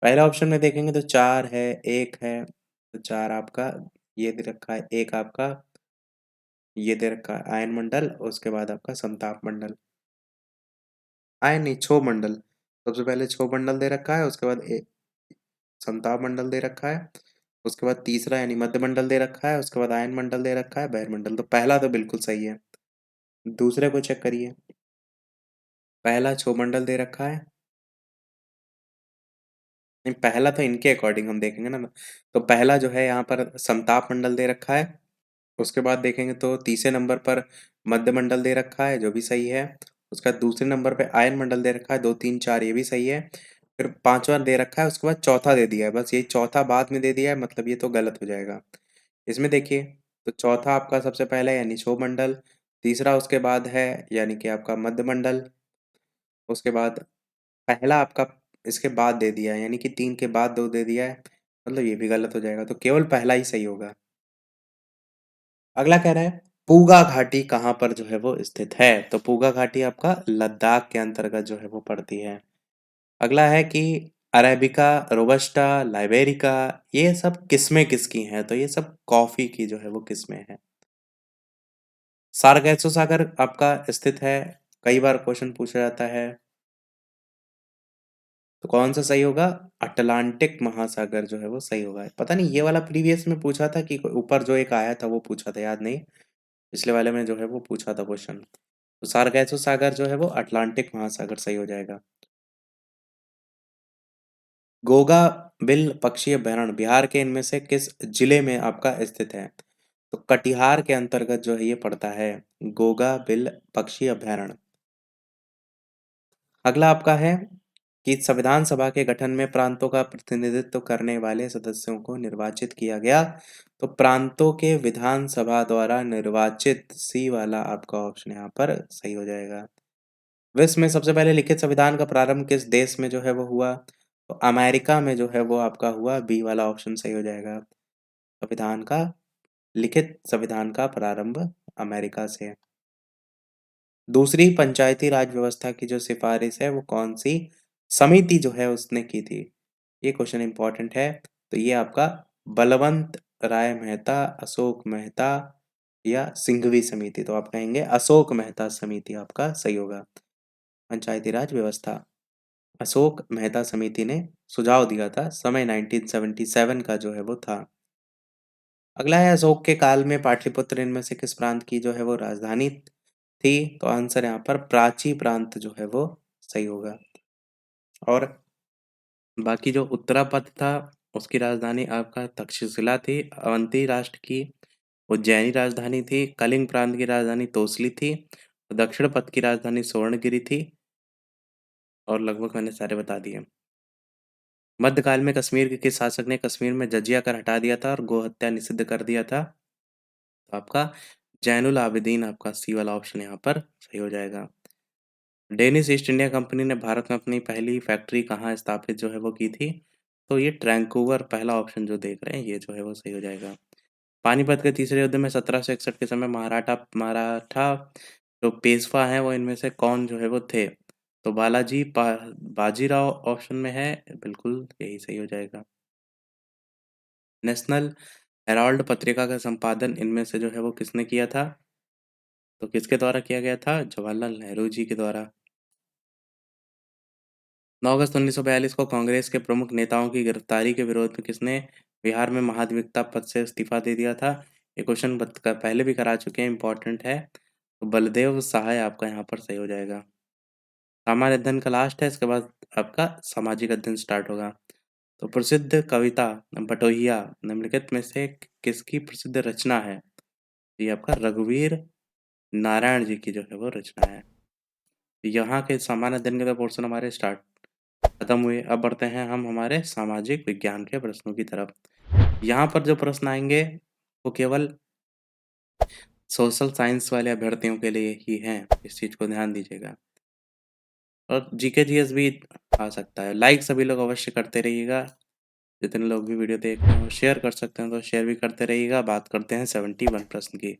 पहले ऑप्शन में देखेंगे तो 4 है, 1 है। तो 4 आपका ये दे रखा है, 1 आपका ये दे रखा है आयन मंडल, उसके बाद आपका समताप मंडल। आयन नहीं, क्षोभ मंडल। सबसे पहले क्षोभ मंडल दे रखा है, उसके बाद समताप मंडल दे रखा है, उसके बाद तीसरा यानी मध्य मंडल दे रखा है, उसके बाद आयन मंडल दे रखा है, बहिर्मंडल। तो पहला तो बिल्कुल सही है। दूसरे को चेक करिए। पहला क्षोभ मंडल दे रखा है। नहीं, पहला तो इनके अकॉर्डिंग हम देखेंगे ना। तो पहला जो है यहाँ पर समताप मंडल दे रखा है। उसके बाद देखेंगे तो तीसरे नंबर पर मध्य मंडल दे रखा है, जो भी सही है। उसके बाद दूसरे नंबर पे आयन मंडल दे रखा है, 2 3 4 ये भी सही है। फिर पांचवा दे रखा है, उसके बाद चौथा दे दिया है। बस यही चौथा बाद में दे दिया है, मतलब ये तो गलत हो जाएगा। इसमें देखिए, तो चौथा आपका सबसे पहला यानी क्षोभ मंडल, तीसरा उसके बाद है यानी कि आपका मध्य मंडल, उसके बाद पहला आपका इसके बाद दे दिया है, यानी कि 3 के बाद 2 दे दिया है, मतलब ये भी गलत हो जाएगा। तो केवल पहला ही सही होगा। अगला कह रहा है पूगा घाटी कहाँ पर जो है वो स्थित है? तो पूगा घाटी आपका लद्दाख के अंतर्गत जो है वो पड़ती है। अगला है कि अरेबिका, रोबस्टा, लाइबेरिका, ये सब किस्में किसकी हैं? तो ये सब कॉफी की जो है वो किस्में हैं। सारगैसो सागर आपका स्थित है, कई बार क्वेश्चन पूछा जाता है। तो कौन सा सही होगा? अटलांटिक महासागर जो है वो सही होगा। पता नहीं ये वाला प्रीवियस में पूछा था कि ऊपर जो एक आया था वो पूछा था, याद नहीं। पिछले वाले में जो है वो पूछा था क्वेश्चन। तो सारगैसो सागर जो है वो अटलांटिक महासागर सही हो जाएगा। गोगा बिल पक्षी अभयारण्य बिहार के इनमें से किस जिले में आपका स्थित है? तो कटिहार के अंतर्गत जो है ये पड़ता है, गोगा बिल पक्षी अभयारण्य। अगला आपका है कि संविधान सभा के गठन में प्रांतों का प्रतिनिधित्व करने वाले सदस्यों को निर्वाचित किया गया। तो प्रांतों के विधानसभा द्वारा निर्वाचित, सी वाला आपका ऑप्शन यहाँ पर सही हो जाएगा। विश्व में सबसे पहले लिखित संविधान का प्रारंभ किस देश में जो है वो हुआ? तो अमेरिका में जो है वो आपका हुआ, बी वाला ऑप्शन सही हो जाएगा। संविधान का लिखित संविधान का प्रारंभ अमेरिका से। दूसरी पंचायती राज व्यवस्था की जो सिफारिश है वो कौन सी समिति जो है उसने की थी? ये क्वेश्चन इंपॉर्टेंट है। तो ये आपका बलवंत राय मेहता, अशोक मेहता या सिंघवी समिति। तो आप कहेंगे अशोक मेहता समिति आपका सही होगा। पंचायती राज व्यवस्था अशोक मेहता समिति ने सुझाव दिया था, समय 1977 का जो है वो था। अगला है अशोक के काल में पाटलिपुत्र इनमें से किस प्रांत की जो है वो राजधानी थी? तो आंसर यहाँ पर प्राची प्रांत जो है वो सही होगा। और बाकी जो उत्तरापथ था उसकी राजधानी आपका तक्षशिला थी। अवंती राष्ट्र की उज्जैनी राजधानी थी। कलिंग प्रांत की राजधानी तोसली थी। दक्षिण पथ की राजधानी स्वर्णगिरी थी। और लगभग मैंने सारे बता दिए। मध्यकाल में कश्मीर के किस शासक ने कश्मीर में जजिया कर हटा दिया था और गोहत्या निषिद्ध कर दिया था? तो आपका जैनुल आबिदीन, आपका सी वाला ऑप्शन यहाँ पर सही हो जाएगा। डेनिश ईस्ट इंडिया कंपनी ने भारत में अपनी पहली फैक्ट्री कहाँ स्थापित जो है वो की थी? तो ये ट्रैंकूवर, पहला ऑप्शन जो देख रहे हैं ये जो है वो सही हो जाएगा। पानीपत के तीसरे युद्ध में 1761 के समय मराठा मराठा जो पेशवा हैं वो इनमें से कौन जो है वो थे? तो बाजीराव ऑप्शन में है, बिल्कुल यही सही हो जाएगा। नेशनल हेराल्ड पत्रिका का संपादन इनमें से जो है वो किसने किया था? तो किसके द्वारा किया गया था? जवाहरलाल नेहरू जी के द्वारा। 9 अगस्त 1942 को कांग्रेस के प्रमुख नेताओं की गिरफ्तारी के विरोध में किसने बिहार में महाधिवक्ता पद से इस्तीफा दे दिया था? ये क्वेश्चन पहले भी करा चुके हैं, इंपॉर्टेंट है। तो बलदेव सहाय आपका यहाँ पर सही हो जाएगा। सामान्य अध्ययन का लास्ट है, इसके बाद आपका सामाजिक अध्ययन स्टार्ट होगा। तो प्रसिद्ध कविता बटोहिया निम्नलिखित में से किसकी प्रसिद्ध रचना है? ये आपका रघुवीर नारायण जी की जो है वो रचना है। यहाँ के सामान्य अध्ययन के पोर्शन हमारे स्टार्ट खत्म हुए। अब बढ़ते हैं हम हमारे सामाजिक विज्ञान के प्रश्नों की तरफ। यहाँ पर जो प्रश्न आएंगे वो केवल सोशल साइंस वाले अभ्यर्थियों के लिए ही हैं, इस चीज को ध्यान दीजिएगा। और जीके जीएस भी आ सकता है। लाइक सभी लोग अवश्य करते रहिएगा। जितने लोग भी वीडियो देख रहे हैं वो शेयर कर सकते हैं तो शेयर भी करते रहिएगा। बात करते हैं 71 प्रश्न की।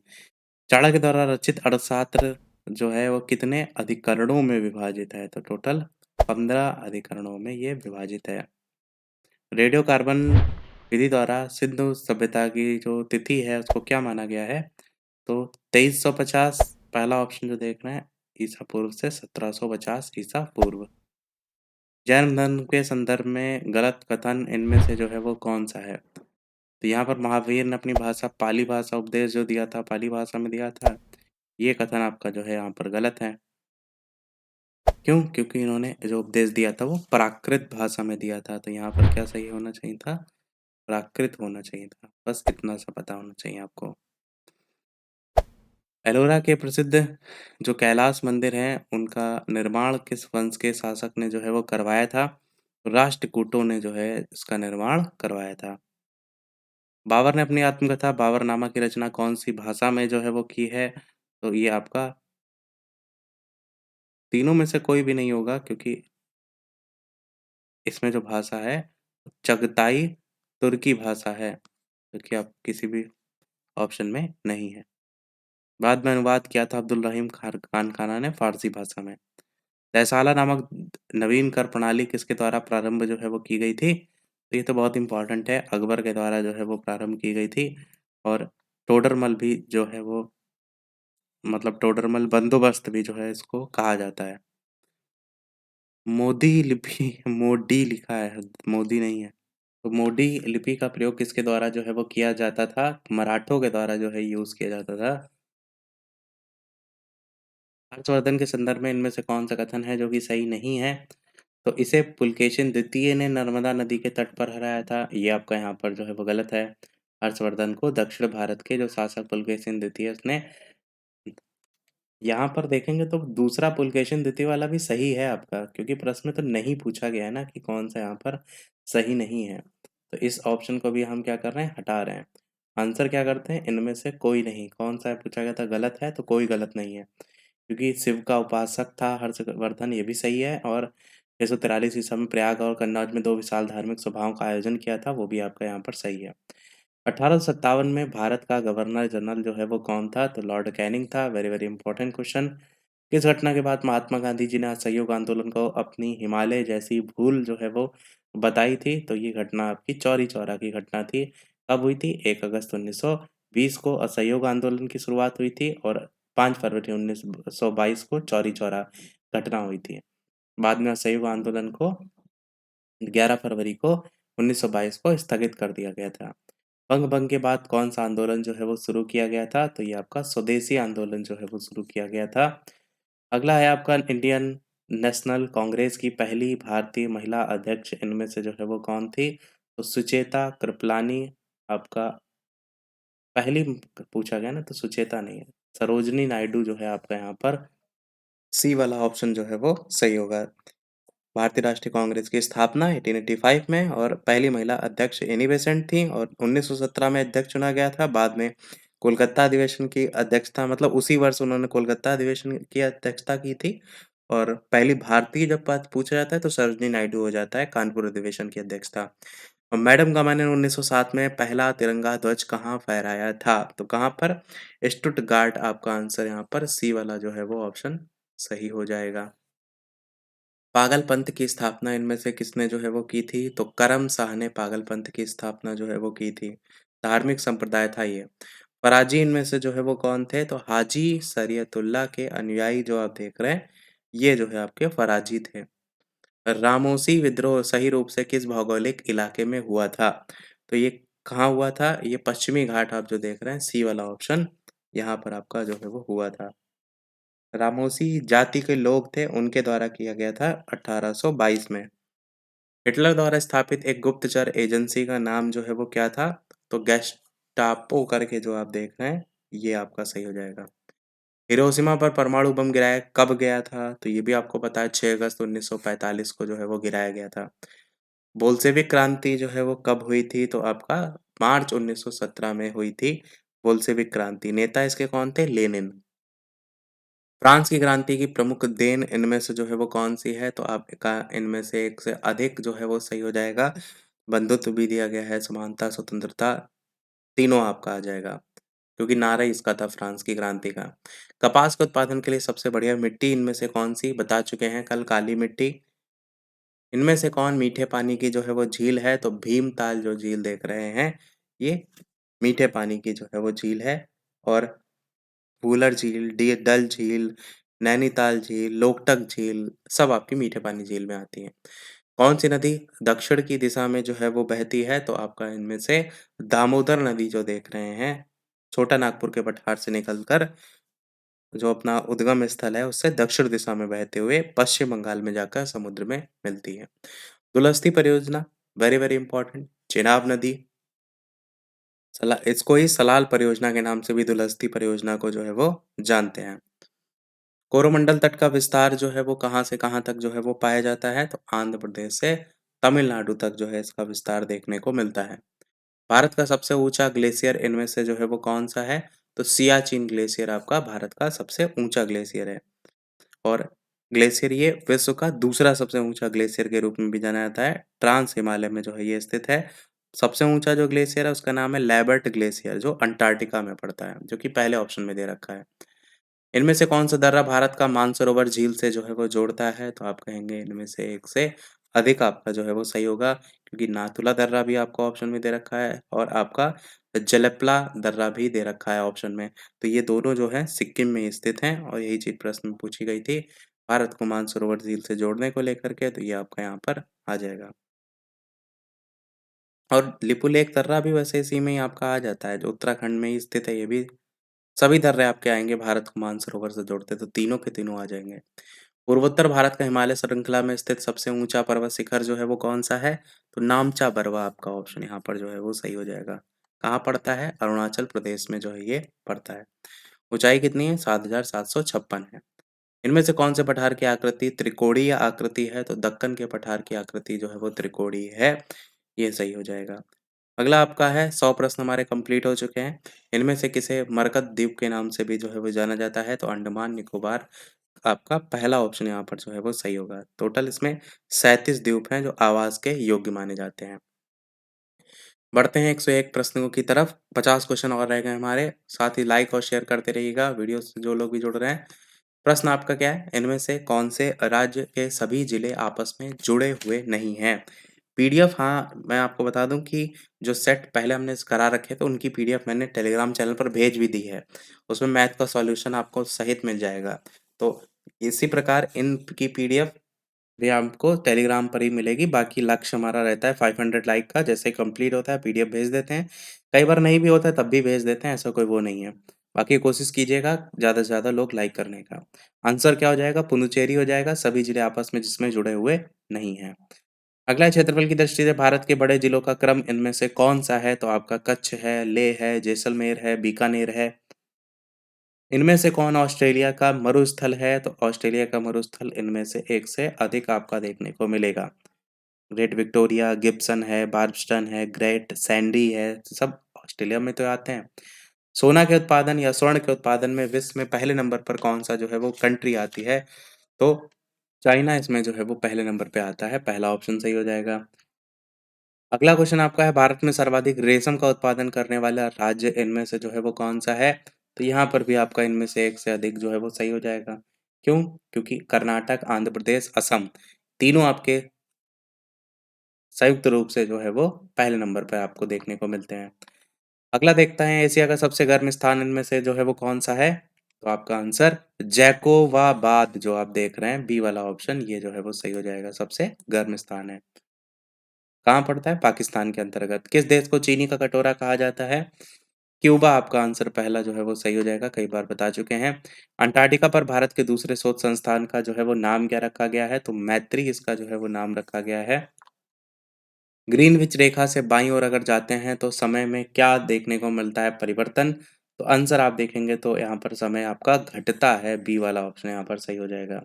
चाणक्य द्वारा रचित अर्थशास्त्र जो है वो कितने अधिकरणों में विभाजित है? तो टोटल 15 अधिकरणों में ये विभाजित है। रेडियो कार्बन विधि द्वारा सिंधु सभ्यता की जो तिथि है उसको क्या माना गया है? तो 2350, पहला ऑप्शन जो देख रहे हैं, ईसा पूर्व से 1750 ईसा पूर्व। जैन धर्म के संदर्भ में गलत कथन इनमें से जो है वो कौन सा है? तो यहाँ पर महावीर ने अपनी भाषा पाली भाषा उपदेश जो दिया था, पाली भाषा में दिया था। ये कथन आपका जो है यहाँ पर गलत है। क्यों? क्योंकि इन्होंने जो उपदेश दिया था वो प्राकृत भाषा में दिया था। तो यहाँ पर क्या सही होना चाहिए था? प्राकृत होना चाहिए था। बस इतना सा पता होना चाहिए आपको। एलोरा के प्रसिद्ध जो कैलाश मंदिर है उनका निर्माण किस वंश के शासक ने जो है वो करवाया था? राष्ट्रकूटों ने जो है इसका निर्माण करवाया था। बाबर ने अपनी आत्मकथा बाबरनामा की रचना कौन सी भाषा में जो है वो की है? तो ये आपका तीनों में से कोई भी नहीं होगा, क्योंकि इसमें जो भाषा है चगताई तुर्की भाषा है, जो कि आप किसी भी ऑप्शन में नहीं है। बाद में अनुवाद किया था अब्दुल रहीम खान खाना ने फ़ारसी भाषा में। रसाला नामक नवीन कर प्रणाली किसके द्वारा प्रारंभ जो है वो की गई थी? तो ये तो बहुत इम्पोर्टेंट है, अकबर के द्वारा जो है वो प्रारंभ की गई थी और टोडरमल भी जो है वो मतलब टोडरमल बंदोबस्त भी जो है इसको कहा जाता है। मोदी लिपि मोडी लिखा है, मोदी नहीं है। तो मोडी लिपि का प्रयोग किसके द्वारा जो है वो किया जाता था? मराठों के द्वारा जो है यूज़ किया जाता था। हर्षवर्धन के संदर्भ में इनमें से कौन-सा कथन है जो कि सही नहीं है? तो इसे पुलकेशिन द्वितीय ने नर्मदा नदी के तट पर हराया था, ये आपका यहाँ पर जो है वो गलत है। हर्षवर्धन को दक्षिण भारत के जो शासक पुलकेशिन द्वितीय उसने यहाँ पर देखेंगे तो दूसरा पुलकेशिन द्वितीय वाला भी सही है आपका, क्योंकि प्रश्न में तो नहीं पूछा गया है ना कि कौन-सा यहाँ पर सही नहीं है। तो इस ऑप्शन को भी हम क्या कर रहे हैं, हटा रहे हैं। आंसर क्या करते हैं, इनमें से कोई नहीं, कौन-सा पूछा गया था गलत है, तो कोई गलत नहीं है। क्योंकि शिव का उपासक था हर्षवर्धन, ये भी सही है और 643 ईस्वी में प्रयाग और कन्नौज में 2 विशाल धार्मिक सभाओं का आयोजन किया था, वो भी आपका यहाँ पर सही है। 1857 में भारत का गवर्नर जनरल जो है वो कौन था? तो लॉर्ड कैनिंग था। Very, very important question. किस घटना के बाद महात्मा गांधी जी ने असहयोग आंदोलन को अपनी हिमालय जैसी भूल जो है वो बताई थी? तो ये घटना आपकी चौरी चौरा की घटना थी। कब हुई थी? 1 अगस्त 1920 को असहयोग आंदोलन की शुरुआत हुई थी और 5 फरवरी 1922 को चौरी चौरा घटना हुई थी। बाद में असहयोग आंदोलन को 11 फरवरी को 1922 को स्थगित कर दिया गया था। बंग भंग के बाद कौन-सा आंदोलन जो है वो शुरू किया गया था? तो ये आपका स्वदेशी आंदोलन जो है वो शुरू किया गया था। अगला है आपका इंडियन नेशनल कांग्रेस की पहली भारतीय महिला अध्यक्ष इनमें से जो है वो कौन थी? तो सुचेता कृपलानी आपका पहली पूछा गया ना, तो सुचेता नहीं है। सरोजिनी नायडू जो है आपका यहाँ पर सी वाला ऑप्शन जो है वो सही होगा। भारतीय राष्ट्रीय कांग्रेस की स्थापना 1885 में और पहली महिला अध्यक्ष एनी बेसेंट थी और 1917 में अध्यक्ष चुना गया था। बाद में कोलकाता अधिवेशन की अध्यक्षता मतलब उसी वर्ष उन्होंने कोलकाता अधिवेशन की अध्यक्षता की थी और पहली भारतीय जब बात पूछा जाता है तो सरोजिनी नायडू हो जाता है कानपुर अधिवेशन की अध्यक्षता। और मैडम गमा ने 1907 में पहला तिरंगा ध्वज कहाँ फहराया था? तो कहाँ पर? स्टुटगार्ट आपका आंसर यहाँ पर सी वाला जो है वो ऑप्शन सही हो जाएगा। पागलपंथ की स्थापना इनमें से किसने जो है वो की थी? तो करम शाह ने पागलपंथ की स्थापना जो है वो की थी। धार्मिक संप्रदाय था ये। फराजी इनमें से जो है वो कौन थे? तो हाजी शरीयतुल्लाह के अनुयायी जो आप देख रहे हैं, ये जो है आपके फराजी थे। रामोसी विद्रोह सही रूप से किस भौगोलिक इलाके में हुआ था? तो ये कहाँ हुआ था? ये पश्चिमी घाट आप जो देख रहे हैं, सी वाला ऑप्शन यहाँ पर आपका जो है वो हुआ था। रामोसी जाति के लोग थे, उनके द्वारा किया गया था 1822 में। हिटलर द्वारा स्थापित एक गुप्तचर एजेंसी का नाम जो है वो क्या था? तो गेस्टापो करके जो आप देख रहे हैं, ये आपका सही हो जाएगा। हिरोशिमा पर परमाणु बम गिराया कब गया था? तो ये भी आपको पता है 6 अगस्त 1945 को जो है वो गिराया गया था। बोल्शेविक क्रांति जो है वो कब हुई थी? तो आपका मार्च 1917 में हुई थी बोल्शेविक क्रांति। नेता इसके कौन थे? लेनिन। फ्रांस की क्रांति की प्रमुख देन इनमें से जो है वो कौन-सी है? तो आपका इनमें से एक से अधिक जो है वो सही हो जाएगा। बंधुत्व भी दिया गया है, समानता, स्वतंत्रता, तीनों आपका आ जाएगा, क्योंकि नारा ही इसका था फ्रांस की क्रांति का। कपास के उत्पादन के लिए सबसे बढ़िया मिट्टी इनमें से कौन-सी? बता चुके हैं कल, काली मिट्टी। इनमें से कौन मीठे पानी की जो है वो झील है? तो भीमताल जो झील देख रहे हैं, ये मीठे पानी की जो है वो झील है और वुलर झील, डल झील, नैनीताल झील, लोकटक झील, सब आपकी मीठे पानी झील में आती हैं। कौन-सी नदी दक्षिण की दिशा में जो है वो बहती है? तो आपका इनमें से दामोदर नदी जो देख रहे हैं, छोटा नागपुर के पठार से निकलकर जो अपना उद्गम स्थल है, उससे दक्षिण दिशा में बहते हुए पश्चिम बंगाल में जाकर समुद्र में मिलती है। दुलस्ती परियोजना, वेरी, वेरी इंपॉर्टेंट। चेनाब नदी, इसको ही सलाल परियोजना के नाम से भी दुलस्ती परियोजना को जो है वो जानते हैं। कोरोमंडल तट का विस्तार जो है वो कहाँ से कहाँ तक जो है वो पाया जाता है? तो आंध्र प्रदेश से तमिलनाडु तक जो है इसका विस्तार देखने को मिलता है। भारत का सबसे ऊंचा ग्लेशियर इनमें से जो है वो कौन सा है? तो सियाचिन ग्लेशियर आपका भारत का सबसे ऊंचा ग्लेशियर है और ग्लेशियर ये विश्व का दूसरा सबसे ऊंचा ग्लेशियर के रूप में भी जाना जाता है। ट्रांस हिमालय में जो है ये स्थित है। सबसे ऊँचा जो ग्लेशियर है उसका नाम है लेबर्ट ग्लेशियर जो अंटार्कटिका में पड़ता है, जो कि पहले ऑप्शन में दे रखा है। इनमें से कौन-सा दर्रा भारत का मानसरोवर झील से जो है वो जोड़ता है? तो आप कहेंगे इनमें से एक से अधिक आपका जो है वो सही होगा, क्योंकि नाथुला दर्रा भी आपको ऑप्शन में दे रखा है और आपका जलपला दर्रा भी दे रखा है ऑप्शन में। तो ये दोनों जो हैं सिक्किम में स्थित हैं और यही चीज़ प्रश्न में पूछी गई थी, भारत को मानसरोवर झील से जोड़ने को लेकर के, तो ये आपका यहाँ पर आ जाएगा। और लिपुलेख दर्रा भी वैसे इसी में ही आपका आ जाता है, जो उत्तराखंड में ही स्थित है ये भी। सभी दर्रे आपके आएँगे भारत को मानसरोवर से जोड़ते, तो तीनों के तीनों आ जाएँगे। पूर्वोत्तर भारत का हिमालय श्रृंखला में स्थित सबसे ऊँचा पर्वत शिखर जो है वो कौन-सा है? तो नामचा बरवा आपका ऑप्शन यहाँ पर जो है वो सही हो जाएगा। कहाँ पड़ता है? अरुणाचल प्रदेश में जो है ये पड़ता है। ऊँचाई कितनी है? 7756 है। इनमें से कौन से पठार की आकृति त्रिकोणीय आकृति है? तो दक्कन के पठार की आकृति जो है वो त्रिकोणीय है। ये सही हो जाएगा। अगला आपका है 100 प्रश्न हमारे कंप्लीट हो चुके हैं। इनमें से किसे मरकत द्वीप के नाम से भी जो है वो जाना जाता है? तो अंडमान निकोबार आपका पहला ऑप्शन यहाँ पर जो है वो सही होगा। टोटल इसमें 37 द्वीप हैं जो आवास के योग्य माने जाते हैं। बढ़ते हैं 101 प्रश्नों की तरफ। 50 क्वेश्चन और रह गए हमारे। साथ ही लाइक और शेयर करते रहिएगा वीडियो से जो लोग भी जुड़ रहे हैं। प्रश्न आपका क्या है? इनमें से कौन से राज्य के सभी जिले आपस में जुड़े हुए नहीं हैं? पीडीएफ, हाँ, मैं आपको बता दूँ कि जो सेट पहले हमने करा रखे थे उनकी पीडीएफ मैंने टेलीग्राम चैनल पर भेज भी दी है। उसमें मैथ का सॉल्यूशन आपको सहित मिल जाएगा। तो इसी प्रकार इनकी पीडीएफ भी आपको टेलीग्राम पर ही मिलेगी। बाकी लक्ष्य हमारा रहता है 500 लाइक का। जैसे ही कंप्लीट होता है पीडीएफ भेज देते हैं। कई बार नहीं भी होता है तब भी भेज देते हैं, ऐसा कोई वो नहीं है। बाकी कोशिश कीजिएगा ज़्यादा से ज़्यादा लोग लाइक करने का। आंसर क्या हो जाएगा? पुडुचेरी हो जाएगा, सभी जिले आपस में जिसमें जुड़े हुए नहीं हैं। अगला है क्षेत्रफल की दृष्टि से भारत के बड़े जिलों का क्रम इनमें से कौन-सा है? तो आपका कच्छ है, लेह है, जैसलमेर है, बीकानेर है। इनमें से कौन ऑस्ट्रेलिया का मरुस्थल है? तो ऑस्ट्रेलिया का मरुस्थल इनमें से एक से अधिक आपका देखने को मिलेगा। ग्रेट विक्टोरिया, गिब्सन है, बार्बस्टन है, ग्रेट सैंडी है, सब ऑस्ट्रेलिया में तो आते हैं। सोना के उत्पादन या स्वर्ण के उत्पादन में विश्व में पहले नंबर पर कौन-सा जो है वो कंट्री आती है? तो चाइना इसमें जो है वो पहले नंबर पे आता है, पहला ऑप्शन सही हो जाएगा। अगला क्वेश्चन आपका है भारत में सर्वाधिक रेशम का उत्पादन करने वाला राज्य इनमें से जो है वो कौन-सा है? तो यहाँ पर भी आपका इनमें से एक से अधिक जो है वो सही हो जाएगा। क्यों? क्योंकि कर्नाटक, आंध्र प्रदेश, असम तीनों आपके संयुक्त रूप से जो है वो पहले नंबर पे आपको देखने को मिलते हैं। अगला देखते हैं एशिया का सबसे गर्म स्थान इनमें से जो है वो कौन-सा है? तो आपका आंसर जैकोवाबाद जो आप देख रहे हैं बी वाला ऑप्शन, ये जो है वो सही हो जाएगा, सबसे गर्म स्थान है। कहाँ पड़ता है? पाकिस्तान के अंतर्गत। किस देश को चीनी का कटोरा कहा जाता है? क्यूबा आपका आंसर पहला जो है वो सही हो जाएगा, कई बार बता चुके हैं। अंटार्कटिका पर भारत के दूसरे शोध संस्थान का जो है वो नाम क्या रखा गया है? तो मैत्री इसका जो है वो नाम रखा गया है। ग्रीनविच रेखा से बाईं ओर अगर जाते हैं तो समय में क्या देखने को मिलता है परिवर्तन? तो आंसर आप देखेंगे तो यहाँ पर समय आपका घटता है, बी वाला ऑप्शन यहाँ पर सही हो जाएगा।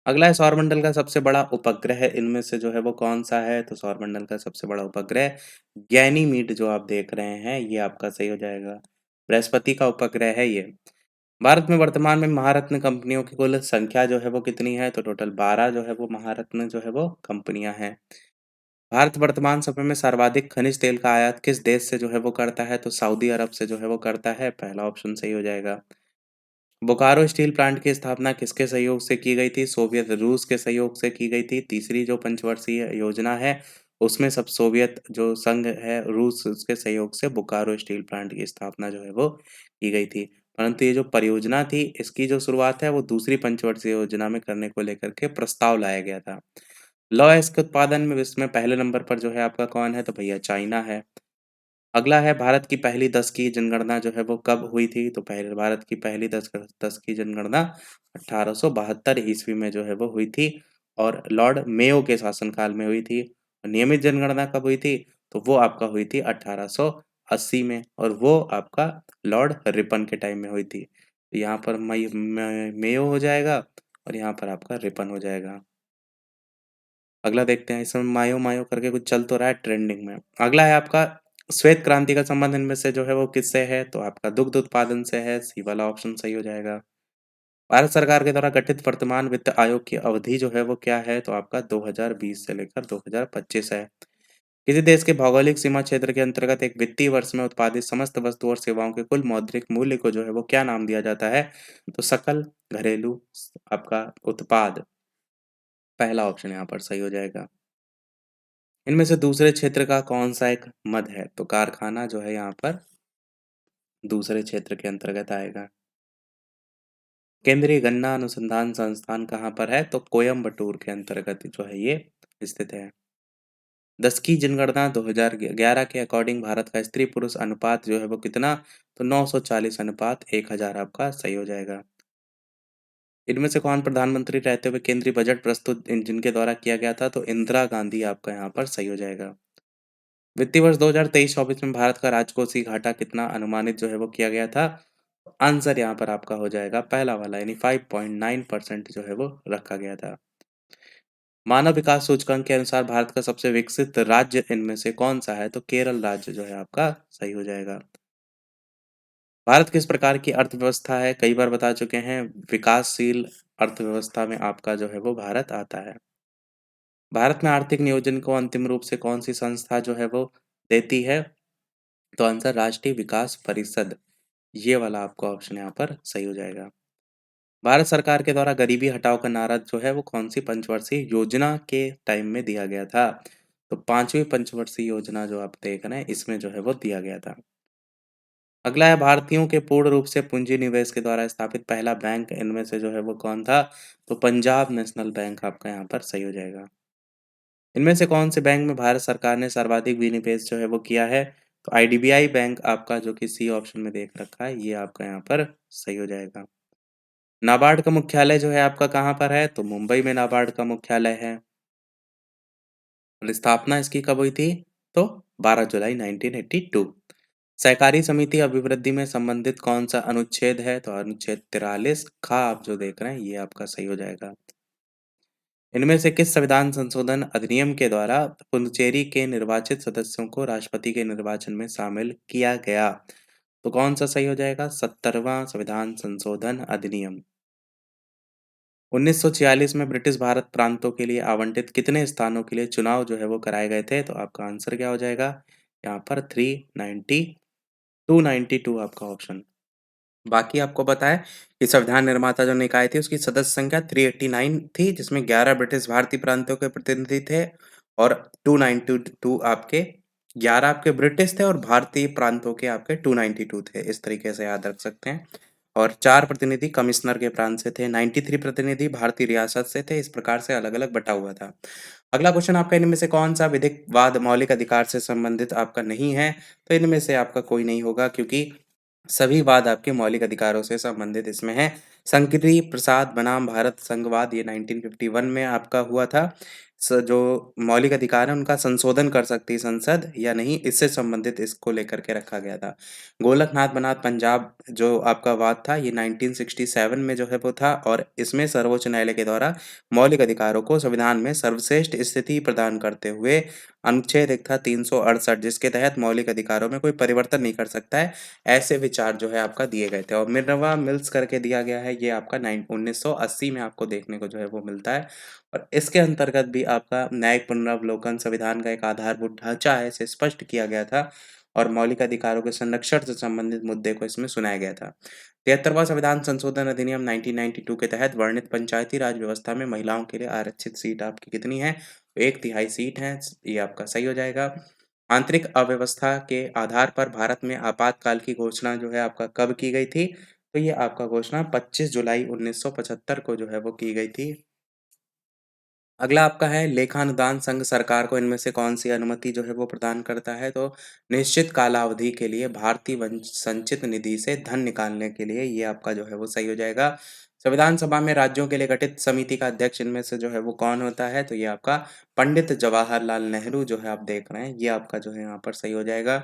अगला है सौरमंडल का सबसे बड़ा उपग्रह इनमें से जो है वो कौन-सा है? तो सौरमंडल का सबसे बड़ा उपग्रह गैनीमीड जो आप देख रहे हैं, ये आपका सही हो जाएगा। बृहस्पति का उपग्रह है ये। भारत में वर्तमान में महारत्न कंपनियों की कुल संख्या जो है वो कितनी है? तो टोटल 12 जो है वो महारत्न जो है वो कंपनियाँ हैं। भारत वर्तमान समय में सर्वाधिक खनिज तेल का आयात किस देश से जो है वो करता है? तो सऊदी अरब से जो है वो करता है, पहला ऑप्शन सही हो जाएगा। बोकारो स्टील प्लांट की स्थापना किसके सहयोग से की गई थी? सोवियत रूस के सहयोग से की गई थी। तीसरी जो पंचवर्षीय योजना है, उसमें सब सोवियत जो संघ है, रूस उसके सहयोग से बोकारो स्टील प्लांट की स्थापना जो है वो की गई थी। परंतु ये जो परियोजना थी, इसकी जो शुरुआत है वो दूसरी पंचवर्षीय योजना में करने को लेकर के प्रस्ताव लाया गया था। लौह अयस्क के उत्पादन में विश्व में पहले नंबर पर जो है आपका कौन है? तो भैया चाइना है। अगला है भारत की पहली 10 की जनगणना जो है वो कब हुई थी? तो पहले भारत की पहली 10 की जनगणना 1872 ईस्वी में जो है वो हुई थी और लॉर्ड मेयो के शासनकाल में हुई थी। नियमित जनगणना कब हुई थी? तो वो आपका हुई थी 1880 में और वो आपका लॉर्ड रिपन के टाइम में हुई थी। तो यहाँ पर मेयो हो जाएगा और यहाँ पर आपका रिपन हो जाएगा। अगला देखते हैं, इस समय मायो-मायो करके कुछ चल तो रहा है ट्रेंडिंग में। अगला है आपका श्वेत क्रांति का संबंध इनमें से जो है वो किससे है? तो आपका दुग्ध उत्पादन से है, सी वाला ऑप्शन सही हो जाएगा। भारत सरकार के द्वारा गठित वर्तमान वित्त आयोग की अवधि जो है वो क्या है? तो आपका 2020 से लेकर 2025 है। किसी देश के भौगोलिक सीमा क्षेत्र के अंतर्गत एक वित्तीय वर्ष में उत्पादित समस्त वस्तु और सेवाओं के कुल मौद्रिक मूल्य को जो है वो क्या नाम दिया जाता है? तो सकल घरेलू आपका उत्पाद, पहला ऑप्शन यहाँ पर सही हो जाएगा। इनमें से दूसरे क्षेत्र का कौन-सा एक मद है? तो कारखाना जो है यहाँ पर दूसरे क्षेत्र के अंतर्गत आएगा। केंद्रीय गन्ना अनुसंधान संस्थान कहाँ पर है? तो कोयंबटूर के अंतर्गत जो है ये स्थित है। 10 की जनगणना 2011 के अकॉर्डिंग भारत का स्त्री-पुरुष अनुपात जो है वो कितना? तो 940 अनुपात 1000 आपका सही हो जाएगा। इनमें से कौन प्रधानमंत्री रहते हुए केंद्रीय बजट प्रस्तुत जिनके द्वारा किया गया था? तो इंदिरा गांधी आपका यहाँ पर सही हो जाएगा। वित्तीय वर्ष 2023-24 में भारत का राजकोषीय घाटा कितना अनुमानित जो है वो किया गया था? आंसर यहाँ पर आपका हो जाएगा पहला वाला यानी 5.9% जो है वो रखा गया था। मानव विकास सूचकांक के अनुसार भारत का सबसे विकसित राज्य इनमें से कौन-सा है? तो केरल राज्य जो है आपका सही हो जाएगा। भारत किस प्रकार की अर्थव्यवस्था है? कई बार बता चुके हैं, विकासशील अर्थव्यवस्था में आपका जो है वो भारत आता है। भारत में आर्थिक नियोजन को अंतिम रूप से कौन-सी संस्था जो है वो देती है? तो आंसर राष्ट्रीय विकास परिषद, ये वाला आपका ऑप्शन यहाँ पर सही हो जाएगा। भारत सरकार के द्वारा गरीबी हटाओ का नारा जो है वो कौन-सी पंचवर्षीय योजना के टाइम में दिया गया था? तो 5वीं पंचवर्षीय योजना जो आप देख रहे हैं, इसमें जो है वो दिया गया था। अगला है भारतीयों के पूर्ण रूप से पूंजी निवेश के द्वारा स्थापित पहला बैंक इनमें से जो है वो कौन था? तो पंजाब नेशनल बैंक आपका यहाँ पर सही हो जाएगा। इनमें से कौन से बैंक में भारत सरकार ने सर्वाधिक विनिवेश जो है वो किया है? तो आईडीबीआई बैंक आपका जो कि सी ऑप्शन में देख रखा है, ये आपका यहाँ पर सही हो जाएगा। नाबार्ड का मुख्यालय जो है आपका कहाँ पर है? तो मुंबई में नाबार्ड का मुख्यालय है। और स्थापना इसकी कब हुई थी? तो 12 जुलाई 1982। सहकारी समिति अभिवृद्धि में संबंधित कौन-सा अनुच्छेद है? तो अनुच्छेद 43 ख आप जो देख रहे हैं, ये आपका सही हो जाएगा। इनमें से किस संविधान संशोधन अधिनियम के द्वारा पुडुचेरी के निर्वाचित सदस्यों को राष्ट्रपति के निर्वाचन में शामिल किया गया? तो कौन-सा सही हो जाएगा? 70वां संविधान संशोधन अधिनियम। 1946 में ब्रिटिश भारत प्रांतों के लिए आवंटित कितने स्थानों के लिए चुनाव जो है वो कराए गए थे? तो आपका आंसर क्या हो जाएगा? यहाँ पर 390 292 आपका ऑप्शन। बाकी आपको पता है कि संविधान निर्माता जो निकाय थी उसकी सदस्य संख्या 389 थी जिसमें 11 ब्रिटिश भारतीय प्रांतों के प्रतिनिधि थे और 292 आपके 11 आपके ब्रिटिश थे और भारतीय प्रांतों के आपके 292 थे। इस तरीके से याद रख सकते हैं। और 4 प्रतिनिधि कमिश्नर के प्रांत से थे, 93 प्रतिनिधि भारतीय रियासत से थे। इस प्रकार से अलग-अलग बँटा हुआ था। अगला क्वेश्चन आपका इनमें से कौन-सा विधिक वाद मौलिक अधिकार से संबंधित आपका नहीं है? तो इनमें से आपका कोई नहीं होगा क्योंकि सभी वाद आपके मौलिक अधिकारों से संबंधित इसमें हैं। शंकरी प्रसाद बनाम भारत संघवाद ये 1951 में आपका हुआ था। जो मौलिक अधिकार है उनका संशोधन कर सकती है संसद या नहीं, इससे संबंधित इसको लेकर के रखा गया था। गोलकनाथ बनाम पंजाब जो आपका वाद था ये 1967 में जो है वो था और इसमें सर्वोच्च न्यायालय के द्वारा मौलिक अधिकारों को संविधान में सर्वश्रेष्ठ स्थिति प्रदान करते हुए अनुच्छेद एक था 368 जिसके तहत मौलिक अधिकारों में कोई परिवर्तन नहीं कर सकता है। ऐसे विचार जो है आपका दिए गए थे और मिनर्वा मिल्स करके दिया गया है, ये आपका 1980 में आपको देखने को जो है वो मिलता है और इसके अंतर्गत भी आपका न्यायिक पुनरावलोकन संविधान का एक आधारभूत ढांचा है, इसे स्पष्ट किया गया था और मौलिक अधिकारों के संरक्षण से संबंधित मुद्दे को इसमें सुनाया गया था। 73वां संविधान संशोधन अधिनियम 1992 के तहत वर्णित पंचायती राज व्यवस्था में महिलाओं के लिए आरक्षित सीट आपकी कितनी है? 1/3 सीट है, ये आपका सही हो जाएगा। आंतरिक अव्यवस्था के आधार पर भारत में आपातकाल की घोषणा जो है आपका कब की गई थी? तो ये आपका घोषणा 25 जुलाई 1975 को जो है वो की गई थी। अगला आपका है लेखानुदान संघ सरकार को इनमें से कौन-सी अनुमति जो है वो प्रदान करता है? तो निश्चित कालावधि के लिए भारतीय वन संचित निधि से धन निकालने के लिए ये आपका जो है वो सही हो जाएगा। संविधान सभा में राज्यों के लिए गठित समिति का अध्यक्ष इनमें से जो है वो कौन होता है? तो ये आपका पंडित जवाहरलाल नेहरू जो है आप देख रहे हैं, ये आपका जो है यहाँ पर सही हो जाएगा।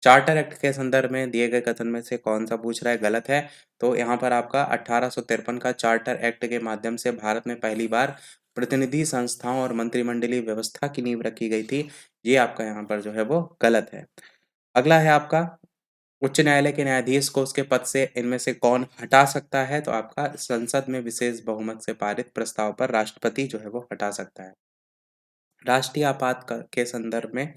चार्टर एक्ट के संदर्भ में दिए गए कथन में से कौन-सा पूछ रहा है गलत है? तो यहाँ पर आपका 1853 का चार्टर एक्ट के माध्यम से भारत में पहली बार प्रतिनिधि संस्थाओं और मंत्रिमंडलीय व्यवस्था की नींव रखी गई थी। ये आपका यहाँ पर जो है वो गलत है। अगला है आपका उच्च न्यायालय के न्यायाधीश को उसके पद से इनमें से कौन हटा सकता है? तो आपका संसद में विशेष बहुमत से पारित प्रस्ताव पर राष्ट्रपति जो है वो हटा सकता है। राष्ट्रीय आपात के संदर्भ में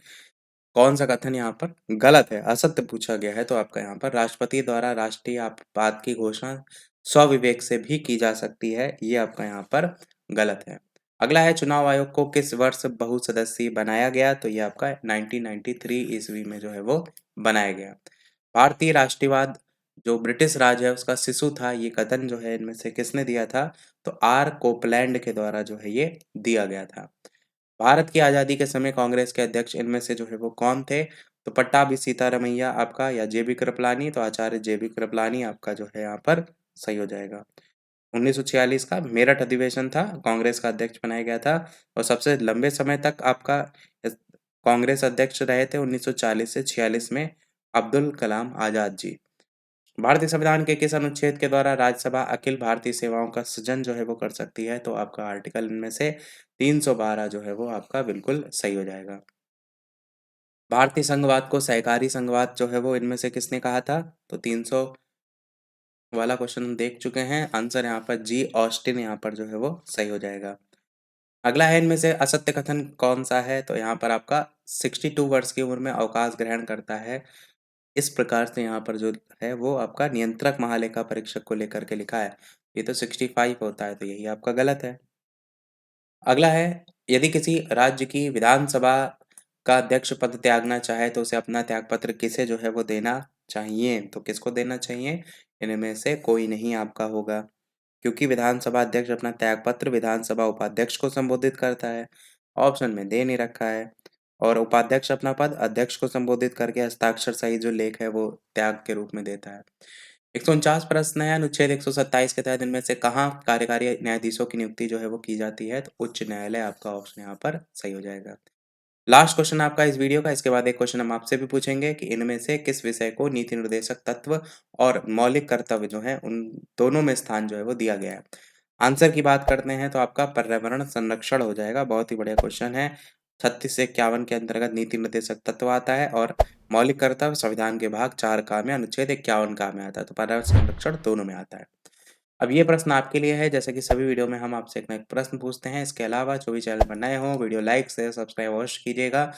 कौन सा कथन यहाँ पर गलत है, असत्य पूछा गया है, तो आपका यहाँ पर राष्ट्रपति द्वारा राष्ट्रीय आपात की घोषणा स्वविवेक से भी की जा सकती है, ये आपका यहाँ पर गलत है। अगला है चुनाव आयोग को किस वर्ष बहुसदस्यीय बनाया गया, तो ये आपका 1993 ईस्वी में जो है वो बनाया गया। भारतीय राष्ट्रवाद जो ब्रिटिश राज है उसका शिशु था, ये कथन जो है इनमें से किसने दिया था, तो आर कोपलैंड के द्वारा जो है ये दिया गया था। भारत की आज़ादी के समय कांग्रेस के अध्यक्ष इनमें से जो है वो कौन थे, तो पट्टाभी सीतारमैया आपका या जेबी कृपलानी, तो आचार्य जेबी कृपलानी आपका जो है यहाँ पर सही हो जाएगा। 1946 का मेरठ अधिवेशन था, कांग्रेस का अध्यक्ष बनाया गया था और सबसे लंबे समय तक आपका कांग्रेस अध्यक्ष रहे थे 1940 से 46 में अब्दुल कलाम आजाद जी। भारतीय संविधान के किस अनुच्छेद के द्वारा राज्यसभा अखिल भारतीय सेवाओं का सृजन जो है वो कर सकती है, तो आपका आर्टिकल इनमें से 312 जो है वो आपका बिल्कुल सही हो जाएगा। भारतीय संघवाद को सहकारी संघवाद जो है वो इनमें से किसने कहा था, तो 300 वाला क्वेश्चन हम देख चुके हैं। आंसर यहाँ पर जी ऑस्टिन यहाँ पर जो है वो सही हो जाएगा। अगला है इनमें से असत्य कथन कौन सा है, तो यहाँ पर आपका 62 वर्ष की उम्र में अवकाश ग्रहण करता है, इस प्रकार से यहाँ पर जो है वो आपका नियंत्रक महालेखा परीक्षक को लेकर के लिखा है। ये तो 65 होता है, तो यही आपका गलत है। अगला है, यदि किसी राज्य की विधानसभा का अध्यक्ष पद त्यागना चाहे तो उसे अपना त्यागपत्र किसे जो है वो देना चाहिए, तो किसको देना चाहिए, इनमें से कोई नहीं आपका होगा, क्योंकि विधानसभा अध्यक्ष अपना त्यागपत्र विधानसभा उपाध्यक्ष को संबोधित करता है। ऑप्शन में दे नहीं रखा है। और उपाध्यक्ष अपना पद अध्यक्ष को संबोधित करके हस्ताक्षर सहित जो लेख है वो त्याग के रूप में देता है। 149 प्रश्न है, अनुच्छेद 127 के तहत इनमें से कहाँ कार्यकारी न्यायाधीशों की नियुक्ति जो है वो की जाती है, तो उच्च न्यायालय आपका ऑप्शन यहाँ पर सही हो जाएगा। लास्ट क्वेश्चन आपका इस वीडियो का, इसके बाद एक क्वेश्चन हम आपसे भी पूछेंगे कि इनमें से किस विषय को नीति निर्देशक तत्व और मौलिक कर्तव्य जो है उन दोनों में स्थान जो है वो दिया गया है। आंसर की बात करते हैं तो आपका पर्यावरण संरक्षण हो जाएगा, बहुत ही बढ़िया क्वेश्चन है। 36 से 51 के अंतर्गत नीति निर्देशक तत्व आता है और मौलिक कर्तव्य संविधान के भाग 4 का में अनुच्छेद 51 का में आता है, तो पर्यावरण संरक्षण दोनों में आता है। अब ये प्रश्न आपके लिए है, जैसे कि सभी वीडियो में हम आपसे एक ना एक प्रश्न पूछते हैं। इसके अलावा जो भी चैनल पर नए हों, वीडियो लाइक शेयर सब्सक्राइब अवश्य कीजिएगा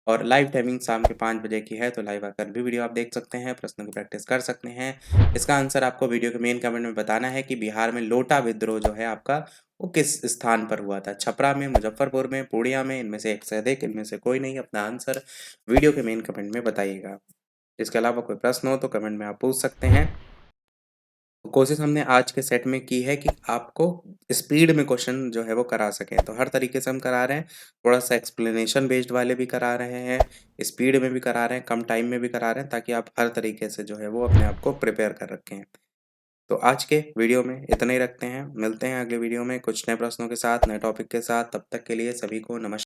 और लाइव टाइमिंग शाम के 5 बजे की है, तो लाइव आकर भी वीडियो आप देख सकते हैं, प्रश्नों की प्रैक्टिस कर सकते हैं। इसका आंसर आपको वीडियो के मेन कमेंट में बताना है कि बिहार में लोटा विद्रोह जो है आपका वो किस स्थान पर हुआ था, छपरा में, मुजफ्फरपुर में, पूर्णिया में, इनमें से एक से अधिक, इनमें से कोई नहीं। अपना आंसर वीडियो के मेन कमेंट में बताइएगा। इसके अलावा कोई प्रश्न हो तो कमेंट में आप पूछ सकते हैं। कोशिश हमने आज के सेट में की है कि आपको स्पीड में क्वेश्चन जो है वो करा सकें, तो हर तरीके से हम करा रहे हैं। थोड़ा सा एक्सप्लेनेशन बेस्ड वाले भी करा रहे हैं, स्पीड में भी करा रहे हैं, कम टाइम में भी करा रहे हैं, ताकि आप हर तरीके से जो है वो अपने आप को प्रिपेयर कर रखें। तो आज के वीडियो में इतना ही रखते हैं, मिलते हैं अगले वीडियो में कुछ नए प्रश्नों के साथ, नए टॉपिक के साथ। तब तक के लिए सभी को नमस्कार।